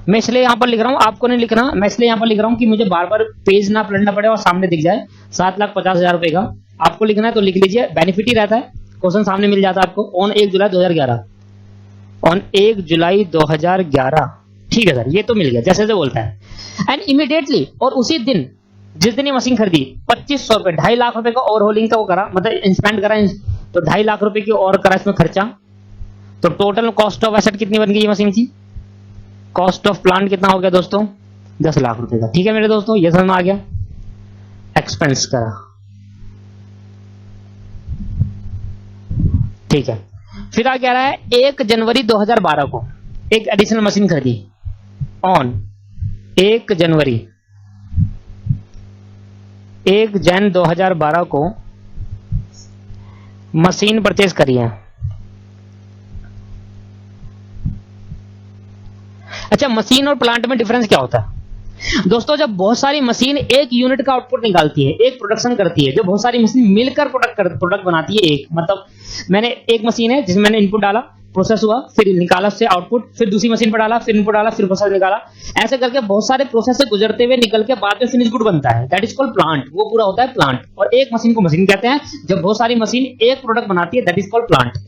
A: मैं इसलिए यहां पर लिख रहा हूं, आपको नहीं लिखना, मैं इसलिए यहां पर लिख रहा हूं कि मुझे बार बार पेज ना पलटना पड़े और सामने दिख जाए। 7,50,000 रुपए का आपको लिखना है तो लिख लीजिए, बेनिफिट ही रहता है, क्वेश्चन सामने मिल जाता है आपको। ऑन 1 जुलाई 2011, ऑन 1 जुलाई 2011। ठीक है सर, ये तो मिल गया जैसे बोलता है। एंड इमीडिएटली, और उसी दिन जिस दिन ये मशीन खरीदी 2500 रुपए, 2.5 लाख रुपए का ओवरहोलिंग का वो करा, मतलब स्पेंड करा, तो 2.5 लाख रुपए की और करा इसमें खर्चा। तो टोटल कॉस्ट ऑफ एसेट कितनी बन गई ये मशीन की? कॉस्ट ऑफ प्लांट कितना हो गया दोस्तों? 10 लाख रुपए का। ठीक है मेरे दोस्तों, ये समझ में आ गया। एक्सपेंस करा, ठीक है। फिर आ क्या रहा है, 1 जनवरी 2012 को एक एडिशनल मशीन खरीदी। ऑन 1 जनवरी 1 जन 2012 को मशीन परचेज करी है। अच्छा, मशीन और प्लांट में डिफरेंस क्या होता है दोस्तों? जब बहुत सारी मशीन एक यूनिट का आउटपुट निकालती है, एक प्रोडक्शन करती है, जो बहुत सारी मशीन मिलकर प्रोडक्ट बनाती है एक, मतलब मैंने एक मशीन है जिसमें मैंने इनपुट डाला, प्रोसेस हुआ, फिर निकाला उससे आउटपुट, फिर दूसरी मशीन पर डाला, फिर इनपुट डाला, फिर प्रोसेस निकाला, ऐसे करके बहुत सारे प्रोसेस से गुजरते हुए निकल के बाद में फिनिश गुड बनता है, दैट इज कॉल्ड प्लांट। वो पूरा होता है प्लांट। और एक मशीन को मशीन कहते हैं जब बहुत सारी मशीन एक प्रोडक्ट बनाती है, दैट इज कॉल्ड प्लांट।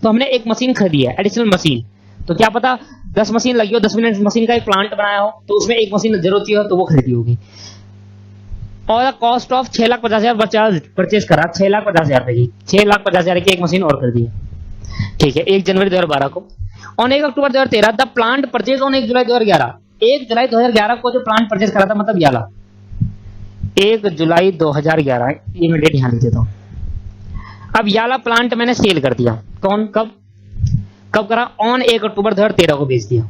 A: तो हमने एक मशीन खरीदी है, एडिशनल मशीन, तो क्या पता 10 मशीन लगी हो, 10 मिनट मशीन का एक प्लांट बनाया हो, तो उसमें एक मशीन जरूरत हो तो वो खरीदी होगी। और कॉस्ट ऑफ 6,50,000 परचेज करा, 6,50,000 रुपए की, 6,50,000 की एक मशीन और कर दी। ठीक है, 1 जनवरी 2012 को। On 1 October 2013 the plant purchase on 1 जुलाई 2011। 1 जुलाई 2011 को जो प्लांट परचेज करा था, मतलब याला 1 जुलाई 2011, ये मैं डेट यहां लिख देता हूं। अब याला प्लांट मैंने सेल कर दिया। कौन, कब करा? ऑन 1 अक्टूबर 2013 को बेच दिया।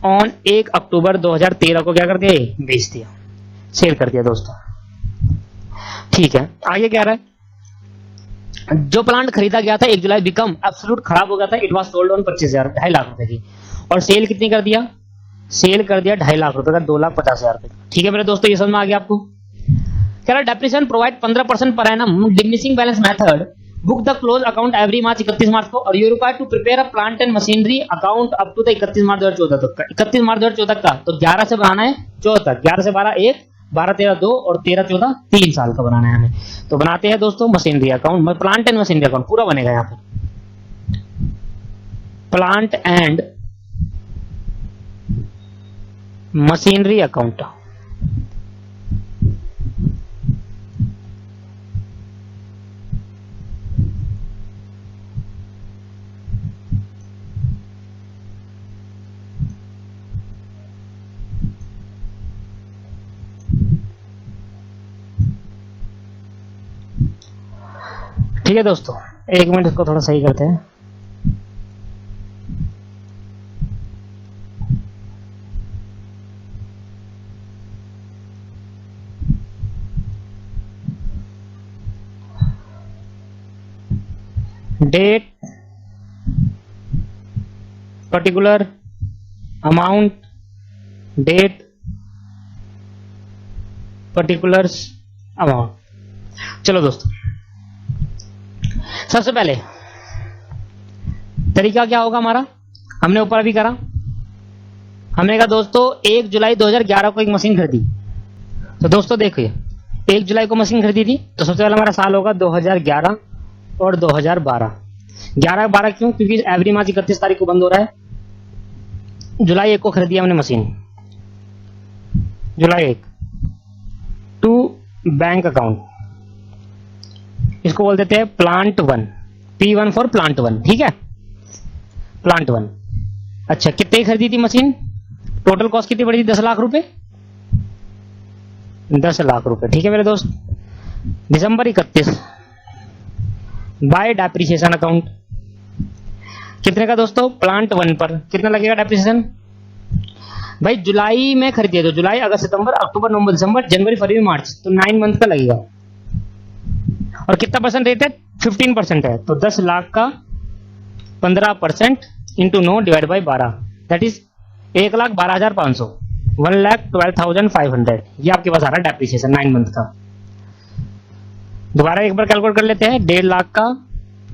A: ऑन 1 अक्टूबर 2013 को क्या कर दिया? बेच दिया, सेल कर दिया दोस्तों। ठीक है, आगे क्या रहा है? जो प्लांट खरीदा गया था 1 जुलाई बिकम एब्सोल्यूट, खराब हो गया था, it was sold on 25,000, 2.5 lakh रुपए की। और सेल कितनी कर दिया? सेल कर दिया 2.5 लाख रुपए का, 2,50,000 रुपए। ठीक है मेरे दोस्तों, ये समझ में आ गया आपको? कह रहा depreciation provide 15% per annum diminishing balance method, book the close account every March 31 मार्च को, और you required to prepare a plant and machinery account up to the 31 March 2014 तक। 31 मार्च 2014 का, तो 11 से बनाना है 14 तक, 11 से 12 1, 12 13 2 और 13 14 3 साल का बनाना है हमें। तो बनाते हैं दोस्तों machinery account, plant and machinery account पूरा बनेगा यहाँ पर, प्लांट एंड मशीनरी अकाउंट। ठीक है दोस्तों, 1 मिनट इसको थोड़ा सही करते हैं। Date, particular amount, date, particulars, amount. चलो दोस्तों, सबसे पहले तरीका क्या होगा हमारा? हमने ऊपर अभी करा, हमने कहा दोस्तों 1 जुलाई 2011 को एक मशीन खरीदी। तो दोस्तों देखिए, 1 जुलाई को मशीन खरीदी थी, तो सबसे पहले हमारा साल होगा 2011 और 2012। 11-12 क्यों? क्योंकि एवरी मार्च 31 तारीख को बंद हो रहा है। जुलाई 1 को खरीदी हमने मशीन, जुलाई 1 टू बैंक अकाउंट, इसको बोल देते हैं प्लांट 1, P1 फॉर प्लांट 1। ठीक है, प्लांट 1। अच्छा, कितने खरीदी थी मशीन? टोटल कॉस्ट कितनी पड़ी थी? 10 लाख रुपए, 10 लाख रुपए। ठीक है मेरे दोस्त, दिसंबर 31 बाय डेप्रिसिएशन अकाउंट कितने का दोस्तों? प्लांट 1 पर कितना लगेगा डेप्रिसिएशन? भाई जुलाई में खरीदिए तो जुलाई, अगस्त, सितंबर, अक्टूबर, नवंबर, दिसंबर, जनवरी, फरवरी, मार्च, तो 9 मंथ का लगेगा। और कितना परसेंट रेट है? 15% है। तो 10 लाख का 15% into 9 divide by 12, that is 1,12,500, 1,12,500। ये आपके पास आ रहा है डेप्रिसिएशन 9 मंथ का। दोबारा एक बार कैलकुलेट कर लेते हैं, 1.5 लाख का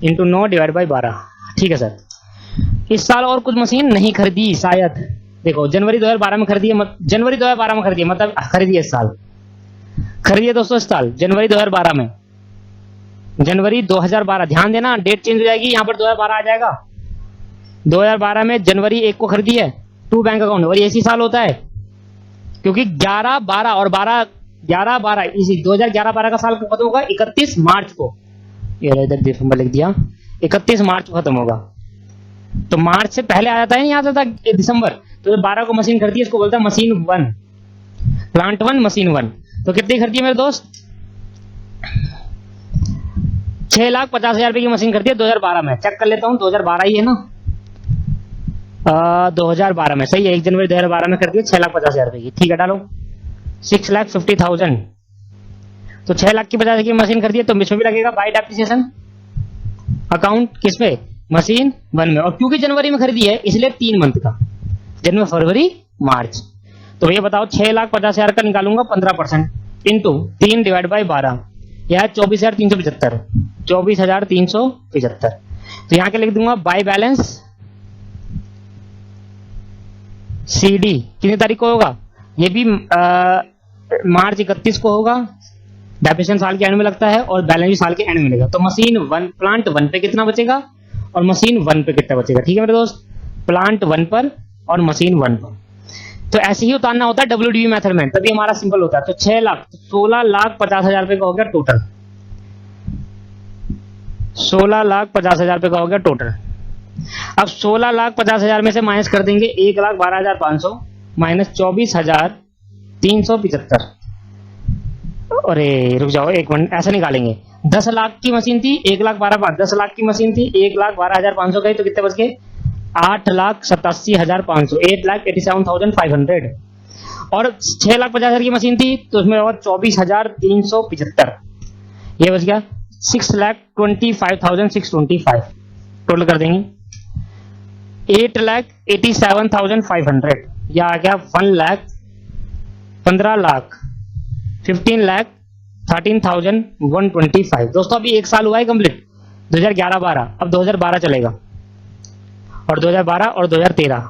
A: इंटू 9 डिवाइड बाई 12। ठीक है सर, इस साल और कुछ मशीन नहीं खरीदी शायद। देखो जनवरी 2012 में खरीदी है, जनवरी 2012 में खरीदी है, मतलब खरीदी है इस साल, खरीदी है दोस्तों इस साल जनवरी 2012 में, जनवरी 2012। ध्यान देना, डेट चेंज हो जाएगी, यहाँ पर 2012 आ जाएगा। 2012 में जनवरी 1 को खरीदी है, 2 बैंक अकाउंट, और इसी साल होता है, क्योंकि 11, 12 और 12, 11, 12 इसी 2011-12 का साल खत्म होगा 31 मार्च को। ये इधर दिसंबर लिख दिया, 31 मार्च को खत्म होगा। तो मार्च से पहले आ जाता है, नहीं आता था दिसंबर। तो 12 को मशीन खरीदी, इसको बोलता है मशीन 1, प्लांट 1, मशीन 1। तो कितनी खरीदी है मेरे दोस्त? 6,50,000 रुपए की मशीन खरीदी है 2012 में। चेक कर लेता हूँ, 2012 ही है ना? 2012 में सही है, 1 जनवरी 2012 में खरीदी है 6,50,000 रुपए की। ठीक है, डालो 6,50,000। तो 6 लाख की 50 की मशीन खरीदी है, तो इसमें भी लगेगा बाय डेप्रिसिएशन अकाउंट, किस पे? मशीन 1 में। और क्योंकि जनवरी में खरीदी है इसलिए 3 मंथ का, जनवरी, फरवरी, मार्च। तो ये बताओ 6,50,000 का निकालूंगा 15% इंटू 3 डिवाइड बाई 12, यह है 24,375, 24,375। तो यहाँ के लिख दूंगा बाय बैलेंस CD कितनी तारीख को होगा? ये भी मार्च 31 को होगा। डेप्रिसिएशन साल के एंड में लगता है और बैलेंस भी साल के एंड में लगेगा। तो मशीन 1, प्लांट 1 पे कितना बचेगा और मशीन 1 पे कितना बचेगा? ठीक है मेरे दोस्त, प्लांट 1 पर और मशीन 1 पर। तो ऐसे ही उतारना होता है WDV मेथड में, तभी हमारा सिंपल होता है। तो 6 लाख, 16,50,000 रुपए का हो गया टोटल, 16,50,000 रुपए का हो गया टोटल। अब 16,50,000 में से माइनस कर देंगे 1,12,500 माइनस 24,375। अरे रुक जाओ एक मिनट, ऐसे निकालेंगे। 10 लाख की मशीन थी, 1,12,500, 10 लाख की मशीन थी, 1,12,500 गई, तो कितने बच गए? 8,87,500, 8,87,500। और 6,50,000 की मशीन थी, तो उसमें और 24,375, ये बच गया 6,25,625। टोटल कर देंगे 8,87,500, यह आ गया 1 लाख, 15 लाख, 15 लाख 13,125। दोस्तों अभी 1 साल हुआ है कंप्लीट, 2011-12, अब 2012 चलेगा, और 2012 और 2013।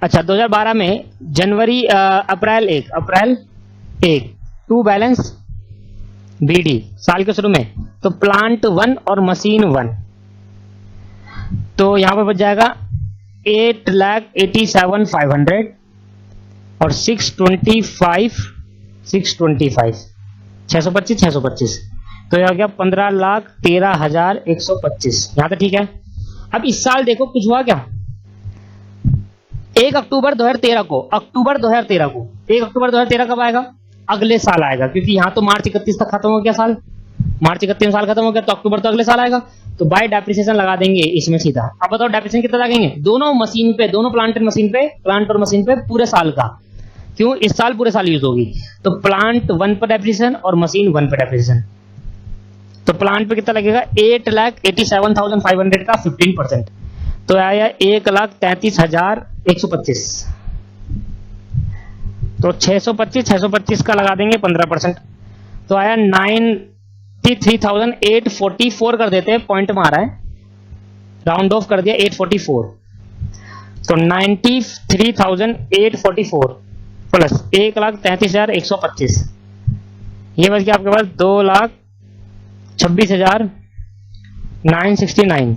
A: अच्छा 2012 में जनवरी, अप्रैल 1 टू बैलेंस BD साल के शुरू में, तो प्लांट 1 और मशीन 1, तो यहां पर बच जाएगा 8,87,500 और 625, 625, तो यह हो गया 15,13,125। यहां तक ठीक है। अब इस साल देखो कुछ हुआ क्या? 1 अक्टूबर 2013 को, 1 अक्टूबर 2013 कब आएगा? अगले साल आएगा, क्योंकि यहाँ तो मार्च 31 तक खत्म हो गया साल, मार्च 31 साल खत्म हो गया, तो अक्टूबर तो अगले साल आएगा। तो बाय डेप्रिसिएशन लगा देंगे इसमें सीधा। अब बताओ डेप्रिसिएशन कितना लगेंगे? दोनों मशीन पे, दोनों प्लांट और मशीन पे पूरे साल का, क्यों? इस साल पूरे साल यूज होगी। तो प्लांट 1 पर डेप्रिसिएशन और मशीन 1 पर डेप्रिसिएशन। तो प्लांट पे कितना लगेगा? 8,87,500 का 15%, तो आया 1,33,125। तो 625 का लगा देंगे 15%, तो आया 93,844 कर देते हैं, पॉइंट में आ रहा है, राउंड ऑफ कर दिया 844। तो 93,844 प्लस 1,33,125, ये बच गया आपके पास 2,26,969।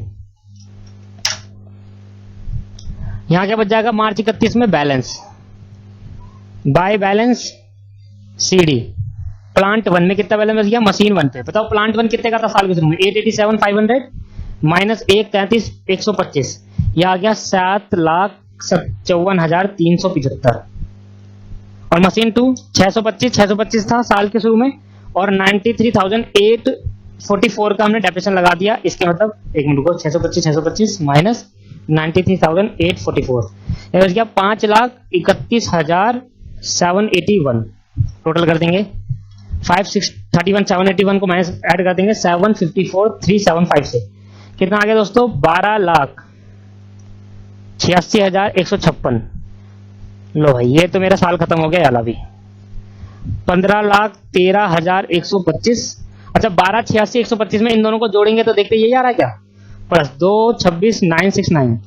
A: यहां क्या बच जाएगा? मार्च 31 में balance, by balance CD plant 1 में कितना बैलेंस बच गया, मशीन 1 पे। बताओ प्लांट 1 कितने का था साल के शुरू में, 887,500 माइनस 133,125, ये आ गया 7,54,375। और मशीन 2 625 था साल के शुरू में, और 93,844 का हमने डेप्रेशन लगा दिया। इसके मतलब एक मिनट को 625 माइनस 93,844, ये बच गया 5,31,781। टोटल कर देंगे 31,781 को माइनस ऐड कर देंगे 754,375 से, कितना आ गया दोस्तों, 12,86,156। लो भाई ये तो मेरा साल खत्म हो गया यार। अभी 15,13,125, अच्छा 12,86,125 में इन दोनों को जोड़ेंगे तो देखते यही आ रहा है क्या, प्लस 2,26,969,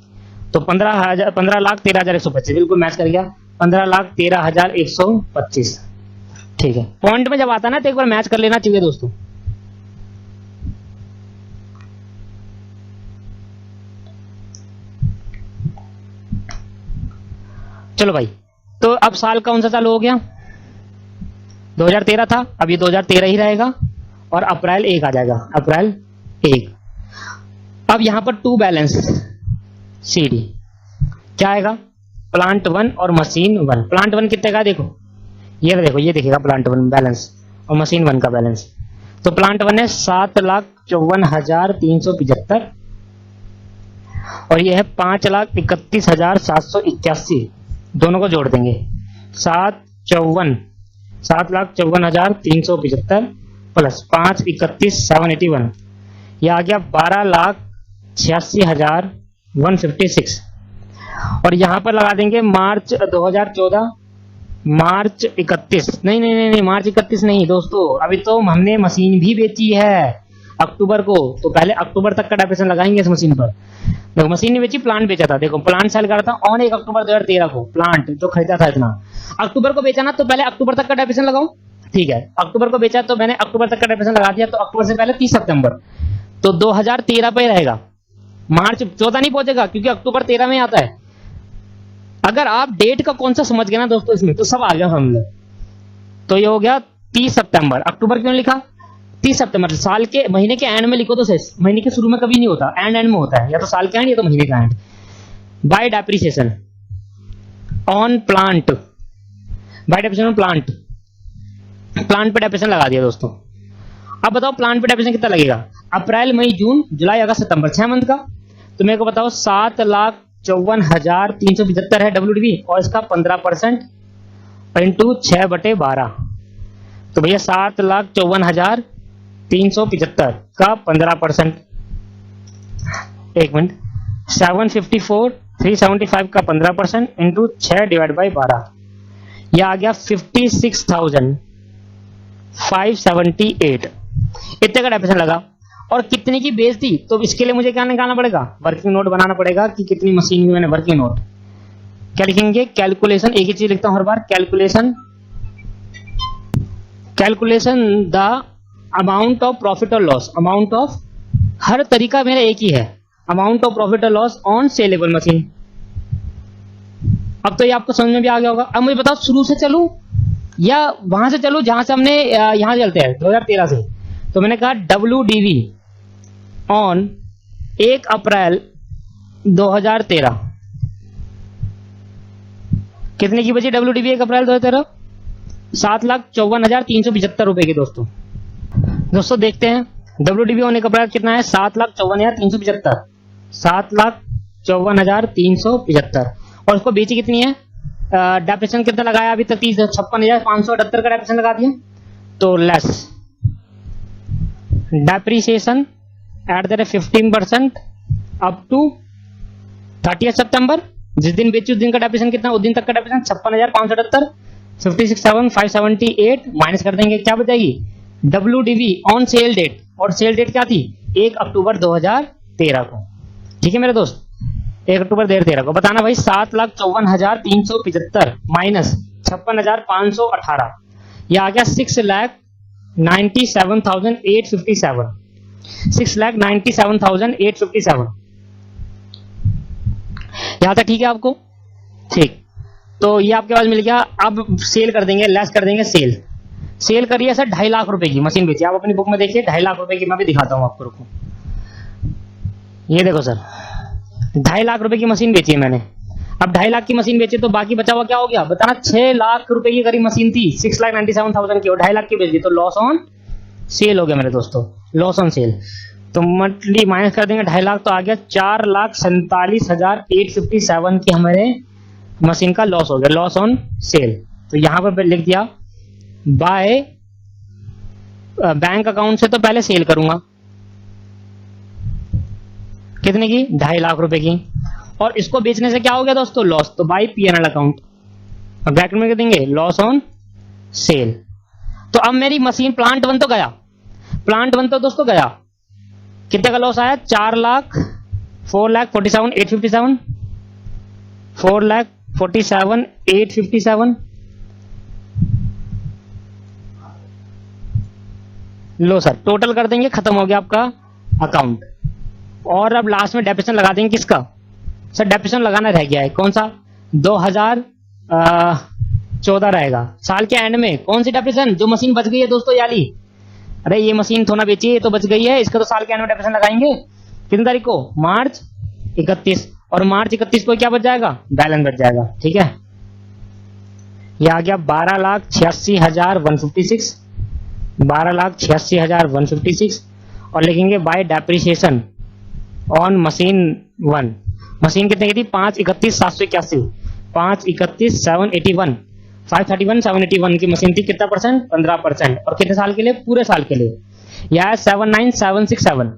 A: तो 15,13,125 बिल्कुल मैच कर गया, 15,13,125। ठीक है, पॉइंट में जब आता ना तो एक बार मैच कर लेना चाहिए दोस्तों। चलो भाई, तो अब साल कौन सा चालू हो गया, 2013 था, अब ये 2013 ही रहेगा, और अप्रैल 1 आ जाएगा, अप्रैल 1। अब यहां पर 2 बैलेंस CD क्या आएगा, प्लांट 1 और मशीन 1। प्लांट 1 कितने का, देखो ये देखो, ये दिखेगा प्लांट 1 बैलेंस और मशीन 1 का बैलेंस। तो प्लांट 1 है 7,54,375 और ये है 5,31,781, दोनों को जोड़ देंगे 7,54,375 प्लस 5,31,781, यह आ गया 12,86,156। और यहां पर लगा देंगे मार्च 2014, मार्च 31, नहीं मार्च 31 नहीं दोस्तों, अभी तो हमने मशीन भी बेची है अक्टूबर को, तो पहले अक्टूबर तक का डेप्रेशन लगाएंगे इस मशीन पर। देखो मशीन नहीं बेची, प्लांट बेचा था। देखो प्लांट सेल करा था ऑन 1 अक्टूबर 2013 को, प्लांट जो खरीदा था इतना। अक्टूबर को बेचा ना, तो पहले अक्टूबर तक का डेप्रेशन लगाऊं, ठीक है। अक्टूबर को बेचा तो मैंने अक्टूबर तक का डेप्रेशन लगा दिया, तो अक्टूबर से पहले 30 सितंबर, तो 2013 पे रहेगा, मार्च 14 नहीं पहुंचेगा क्योंकि अक्टूबर 13 में आता है। अगर आप डेट का कौन सा समझ गए ना दोस्तों, इसमें तो सब आ गया हम लोग। तो ये हो गया 30 सितंबर, अक्टूबर क्यों लिखा, 30 सितंबर, साल के महीने के एंड में लिखो तो सही, महीने के शुरू में कभी नहीं होता, एंड में होता है, या तो साल के एंड या तो महीने का and. Bye depreciation on plant, bye depreciation plant, plant पे डेप्रिसिएशन लगा दिया दोस्तों। अब बताओ प्लांट पे डेप्रिसिएशन कितना लगेगा, अप्रैल मई जून जुलाई अगस्त सितंबर, 6 मंथ का। तो मेरे को बताओ 7,54,375 है WDV, और इसका 15% इंटू 6/12, तो भैया 7,54,375 का 15%, एक मिनट, 754,375 का 15% इंटू 6/12, यह आ गया 56,578, इतने का डेप्रेशन लगा। और कितने की बेच दी, तो इसके लिए मुझे क्या निकालना पड़ेगा, वर्किंग नोट बनाना पड़ेगा कि कितनी मशीन में मैंने वर्किंग नोट। क्या लिखेंगे, कैलकुलेशन, एक ही चीज लिखता हूं हर बार, calculation the amount of profit और लॉस, अमाउंट ऑफ, हर तरीका मेरा एक ही है, अमाउंट ऑफ प्रॉफिट और लॉस ऑन सेलेबल मशीन। अब तो ये आपको समझ में भी आ गया होगा। अब मुझे बताओ शुरू से चलूं या वहां से चलूं जहां से हमने, यहां चलते हैं 2013 से। तो मैंने कहा WDV ऑन 1 अप्रैल 2013, कितने की बची WDV 1 अप्रैल 2013, 7,54,375 रुपए की दोस्तों। दोस्तों देखते हैं WDV ऑन 1 अप्रैल कितना है, 7,54,375, 7,54,375, और उसको बेची कितनी है, डेप्रेशन कितना लगाया अभी तक, 56,578 का डेप्रेशन लगा दिया। तो less depreciation at the rate 15% up to 30 September, जिस दिन बेची उस दिन का डेप्रिसिएशन कितना, उस दिन तक का डेप्रिसिएशन 56,578, 56,578 माइनस कर देंगे, क्या बचेगी WDV ऑन सेल डेट, और सेल डेट क्या थी 1 अक्टूबर 2013 को। ठीक है मेरे दोस्त, 1 अक्टूबर 2013 को बताना भाई 7,54,375 माइनस 56,518, यह आ गया 6,97,857, 6,97,857। यहां तक ठीक है आपको, ठीक। तो ये आपके पास मिल गया। अब सेल कर देंगे, लेस कर देंगे सेल, सेल करी है सर 2.5 लाख रुपए की मशीन बेची, आप अपनी बुक में देखिए 2.5 लाख रुपए की, मैं भी दिखाता हूँ आपको, रुको। ये देखो सर 2.5 लाख रुपए की मशीन बेची है मैंने। अब 2.5 लाख की मशीन बेची तो बाकी बचा हुआ क्या हो गया बताना, 6 लाख रुपए की करीब मशीन थी, 6,97,000 की, और 2.5 लाख की बेच दी, तो लॉस ऑन सेल हो गया मेरे दोस्तों, लॉस ऑन सेल। तो मंथली माइनस कर देंगे 2.5 लाख, तो आ गया 4,47,857 की हमारे मशीन का लॉस हो गया, लॉस ऑन सेल। तो यहां पर लिख दिया बाय बैंक अकाउंट से, तो पहले सेल करूंगा कितने की, 2.5 लाख रुपए की, और इसको बेचने से क्या हो गया दोस्तों, लॉस, तो बाय पीएनएल अकाउंट, अब ब्रैकेट में देंगे लॉस ऑन सेल। तो अब मेरी मशीन प्लांट 1 तो गया, प्लांट 1 तो दोस्तों गया, कितने का लॉस आया, 4,47,857, 4,47,857, लो सर टोटल कर देंगे, खत्म हो गया आपका अकाउंट। और अब लास्ट में डेप्रिसिएशन लगा देंगे, किसका सर, डेप्रिसिएशन लगाना रह गया है, कौन सा, 2014 रहेगा, साल के एंड में कौन सी डेप्रिसिएशन, जो मशीन बच गई है दोस्तों याली, अरे ये मशीन थोड़ा बेची है, ये तो बच गई है, इसका तो साल के एंड में डेप्रिसिएशन लगाएंगे, कितनी तारीख को, मार्च 31, और मार्च 31 को क्या बच जाएगा, बैलेंस बच जाएगा, ठीक है। ये आ गया 12,86,156, 12,86,156, और लिखेंगे bye depreciation on machine 1, machine कितने की थी, 5,31,781, 5,31,781, 531,781 की मशीन थी, कितना परसेंट, 15%, और कितने साल के लिए, पूरे साल के लिए, यह 79767,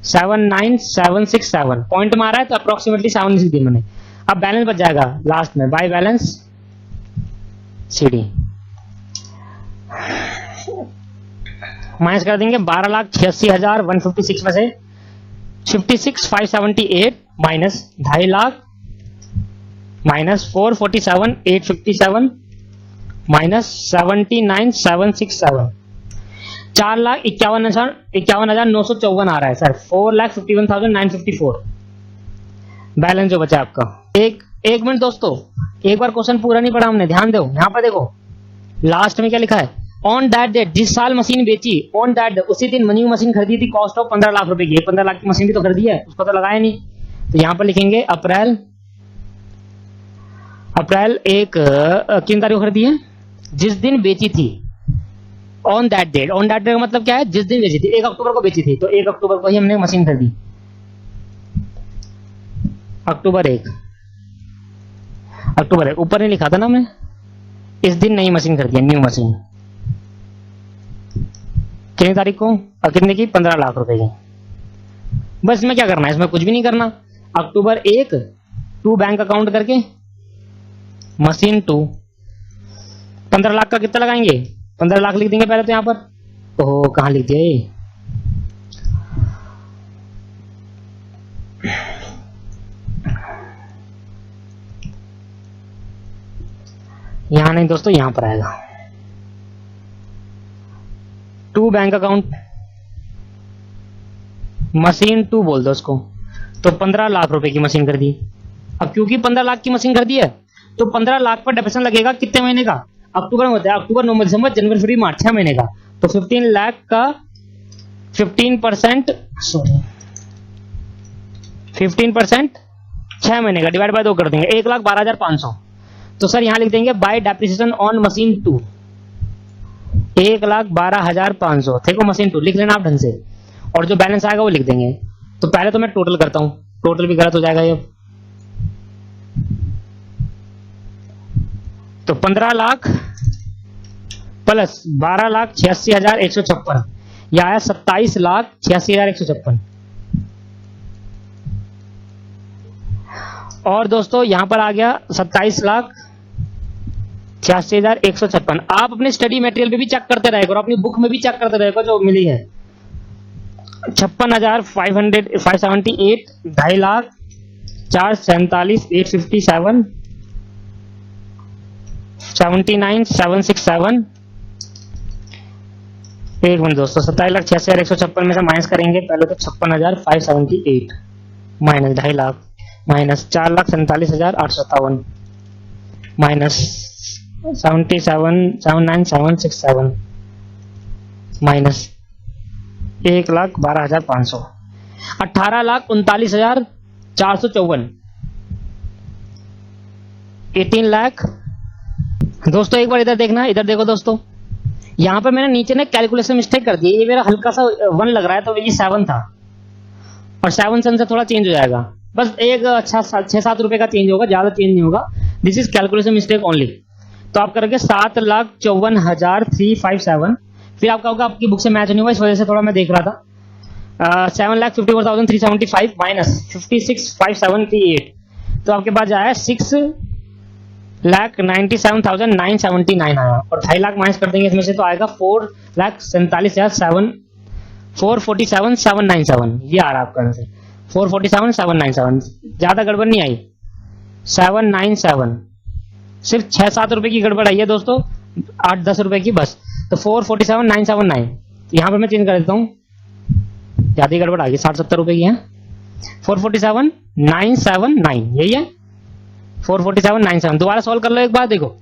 A: 79767 पॉइंट मारा है, तो अप्रोक्सीमेटली 7 दी मैंने। अब बैलेंस बच जाएगा लास्ट में, बाय बैलेंस सीडी माइनस कर देंगे 12,86,156 में से 56,578 माइनस 2.5 लाख माइनस 447,857 माइनस 79,767, 4,51,954 आ रहा है सर, 4,51,954 बैलेंस जो बचा आपका। एक मिनट दोस्तों, एक बार क्वेश्चन पूरा नहीं पढ़ा हमने, ध्यान दो, यहां पर देखो लास्ट में क्या लिखा है, ऑन दैट डेट, जिस साल मशीन बेची, ऑन दैट डेट, उसी दिन न्यू मशीन खरीदी थी, कॉस्ट ऑफ 15 लाख रुपए की, 15 लाख की मशीन भी तो खरीदी है, उसको तो लगाया नहीं, तो यहां पर लिखेंगे अप्रैल 1 किन तारीख को खरीदी है, जिस दिन बेची थी, on that date, on that date का मतलब क्या है, जिस दिन बेची थी, 1 अक्टूबर को बेची थी, तो 1 अक्टूबर को ही हमने मशीन खरीदी, अक्टूबर 1, ऊपर नहीं लिखा था ना मैं, इस दिन नई मशीन खरीदी है, न्यू मशीन, कितनी तारीख को, और कितने की, 15 लाख रुपए की। बस इसमें क्या करना है, इसमें कुछ भी नहीं करना, अक्टूबर 1 टू बैंक अकाउंट करके मशीन 2, 15 लाख का कितना लगाएंगे, 15 लाख लिख देंगे पहले तो यहां पर, ओह कहां लिख दिया ये, यहां नहीं दोस्तों, यहां पर आएगा, टू बैंक अकाउंट मशीन 2 बोल दो उसको, तो 15 लाख रुपए की मशीन कर दी। अब क्योंकि 15 लाख की मशीन कर दी है, तो 15 लाख पर डेप्रिसिएशन लगेगा, कितने महीने का, अक्टूबर में होता है, अक्टूबर, नवंबर, दिसंबर, जनवरी, फरवरी, मार्च, 6 महीने का, तो 15 लाख का 15%, 6 महीने का डिवाइड बाय 2 कर देंगे, 1,12,500, तो सर यहां लिख देंगे बाय डेप्रिसिएशन ऑन मशीन 2, 1,12,500, देखो मशीन 2 लिख लेना आप ढंग से, और जो बैलेंस आएगा वो लिख देंगे। तो पहले तो मैं टोटल करता हूं, टोटल भी गलत हो जाएगा ये, तो 15 लाख प्लस 12,86,156, यह आया 27,86,156, और दोस्तों यहां पर आ गया 27,86,156। आप अपने स्टडी मटेरियल पे भी चेक करते रहेगा और अपनी बुक में भी चेक करते रहेगा, जो मिली है 56,578, 2.5 लाख, 4,47,857, 79,767, एक मिनट दोस्तों, 27,86,156 में से माइनस करेंगे पहले तो 56,578 minus 2.5 lakh minus 4,47,857 minus 79,767 minus 1,12,500, 18,39,454, 18 lakh. दोस्तों एक बार इधर देखना, इधर देखो दोस्तों, यहाँ पर मैंने नीचे ना कैलकुलेशन मिस्टेक कर दी। ये मेरा हल्का सा 1 लग रहा है, तो ये 7 था और 7 से थोड़ा चेंज हो जाएगा, बस एक अच्छा 6-7 रुपए का चेंज होगा, ज्यादा चेंज नहीं होगा। This is calculation mistake only. तो आप करोगे 7,54,357, फिर आपका होगा, आपकी बुक से मैच नहीं हुआ, इस वजह से थोड़ा मैं देख रहा था। 7,54,375 माइनस 56,578, तो आपके पास आया 6,97,979 आया, और 2.5 लाख माइनस कर देंगे इसमें से, तो आएगा 4,47,797 ये आ रहा है आपका आंसर, 447,797। ज्यादा गड़बड़ नहीं आई, 797, सिर्फ 6-7 रुपए की गड़बड़ आई है दोस्तों, 8-10 रुपए की बस। तो 447,979, यहाँ पे मैं चेंज कर देता हूँ, ज्यादा ही गड़बड़ आ गई, 60-70 रुपए की है। 447,979 यही है, 447,997। दोबारा सॉल्व कर लो एक बार, देखो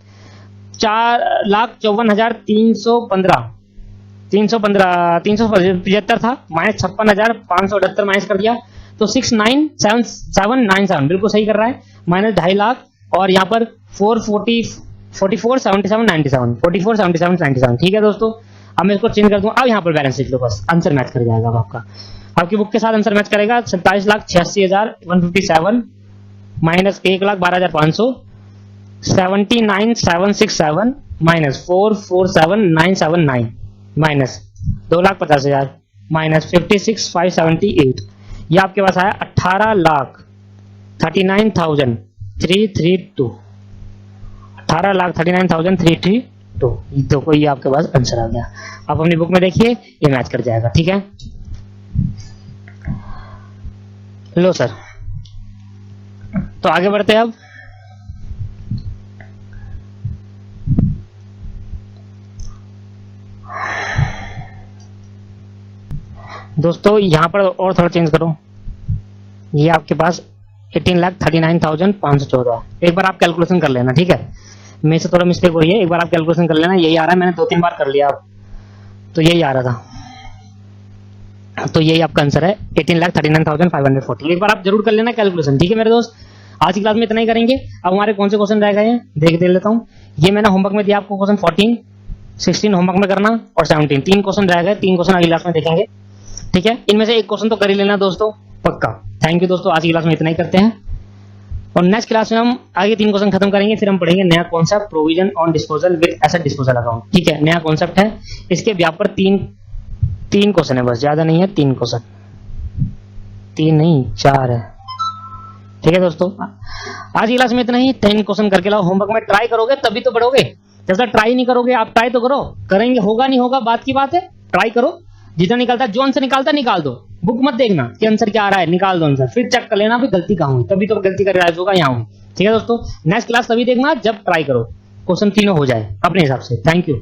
A: 4,54,315 375 था, माइनस 56,578 माइनस कर दिया, तो 6,97,797 बिल्कुल सही कर रहा है, माइनस 2.5 लाख, और यहाँ पर 44,77,97 ठीक है दोस्तों। अब मैं इसको चेंज कर दूं, अब यहाँ पर बैलेंस लिख लो, बस आंसर मैच कर जाएगा अब आपका, आपकी बुक के साथ आंसर मैच करेगा। 27,86,157 माइनस 1,12,500, 79,767 माइनस 447,979 माइनस 2,50,000 माइनस 56,578, ये आपके पास आया 18,39,332, 18,39,332। देखो ये आपके पास आंसर आ गया। आप अपनी बुक में देखिए, ये मैच कर जाएगा, ठीक है। लो सर, तो आगे बढ़ते हैं अब। दोस्तों यहाँ पर और थोड़ा चेंज करो, ये आपके पास 18,39,514, एक बार आप कैलकुलेशन कर लेना, ठीक है। मेरे से थोड़ा मिस्टेक हो रही है, एक बार आप कैलकुलेशन कर लेना, यही आ रहा है, मैंने 2-3 बार कर लिया, तो यही आ रहा था, तो यही आपका आंसर है 18,39,540। एक बार आप जरूर कर लेना कैलकुलेशन, ठीक है मेरे दोस्त। आज की क्लास में इतना ही करेंगे। अब हमारे कौन से क्वेश्चन रह गए हैं देख लेता हूँ। ये मैंने होमवर्क में दिया आपको, क्वेश्चन 14, 16 होमवर्क में करना, और 17 3 क्वेश्चन रह गए, 3 क्वेश्चन अगली क्लास में देखेंगे, ठीक है। इनमें से एक क्वेश्चन तो कर ही लेना दोस्तों, पक्का। थैंक यू दोस्तों, आज की क्लास में इतना ही करते हैं, और नेक्स्ट क्लास में हम आगे 3 क्वेश्चन खत्म करेंगे, फिर हम पढ़ेंगे नया concept, provision on disposal with asset disposal account, ठीक है। नया कॉन्सेप्ट है, इसके व्यापर 3 क्वेश्चन है, बस ज्यादा नहीं है, 3 क्वेश्चन, 3 नहीं 4 है, ठीक है दोस्तों। आज की क्लास में इतना ही, 3 क्वेश्चन करके लाओ, होमवर्क में ट्राई करोगे तभी तो पढ़ोगे, जब तक ट्राई नहीं करोगे, आप ट्राई तो करो, करेंगे होगा नहीं होगा बात की बात है, ट्राई करो, जितना निकलता है, जो आंसर निकालता निकाल दो, बुक मत देखना कि आंसर क्या आ रहा है, निकाल दो आंसर, फिर चेक कर लेना भी गलती कहाँ हुई, तभी तो गलती का रियलाइज होगा यहाँ हुई, ठीक है दोस्तों। नेक्स्ट क्लास तभी देखना जब ट्राई करो, क्वेश्चन तीनों हो जाए अपने हिसाब से। Thank you.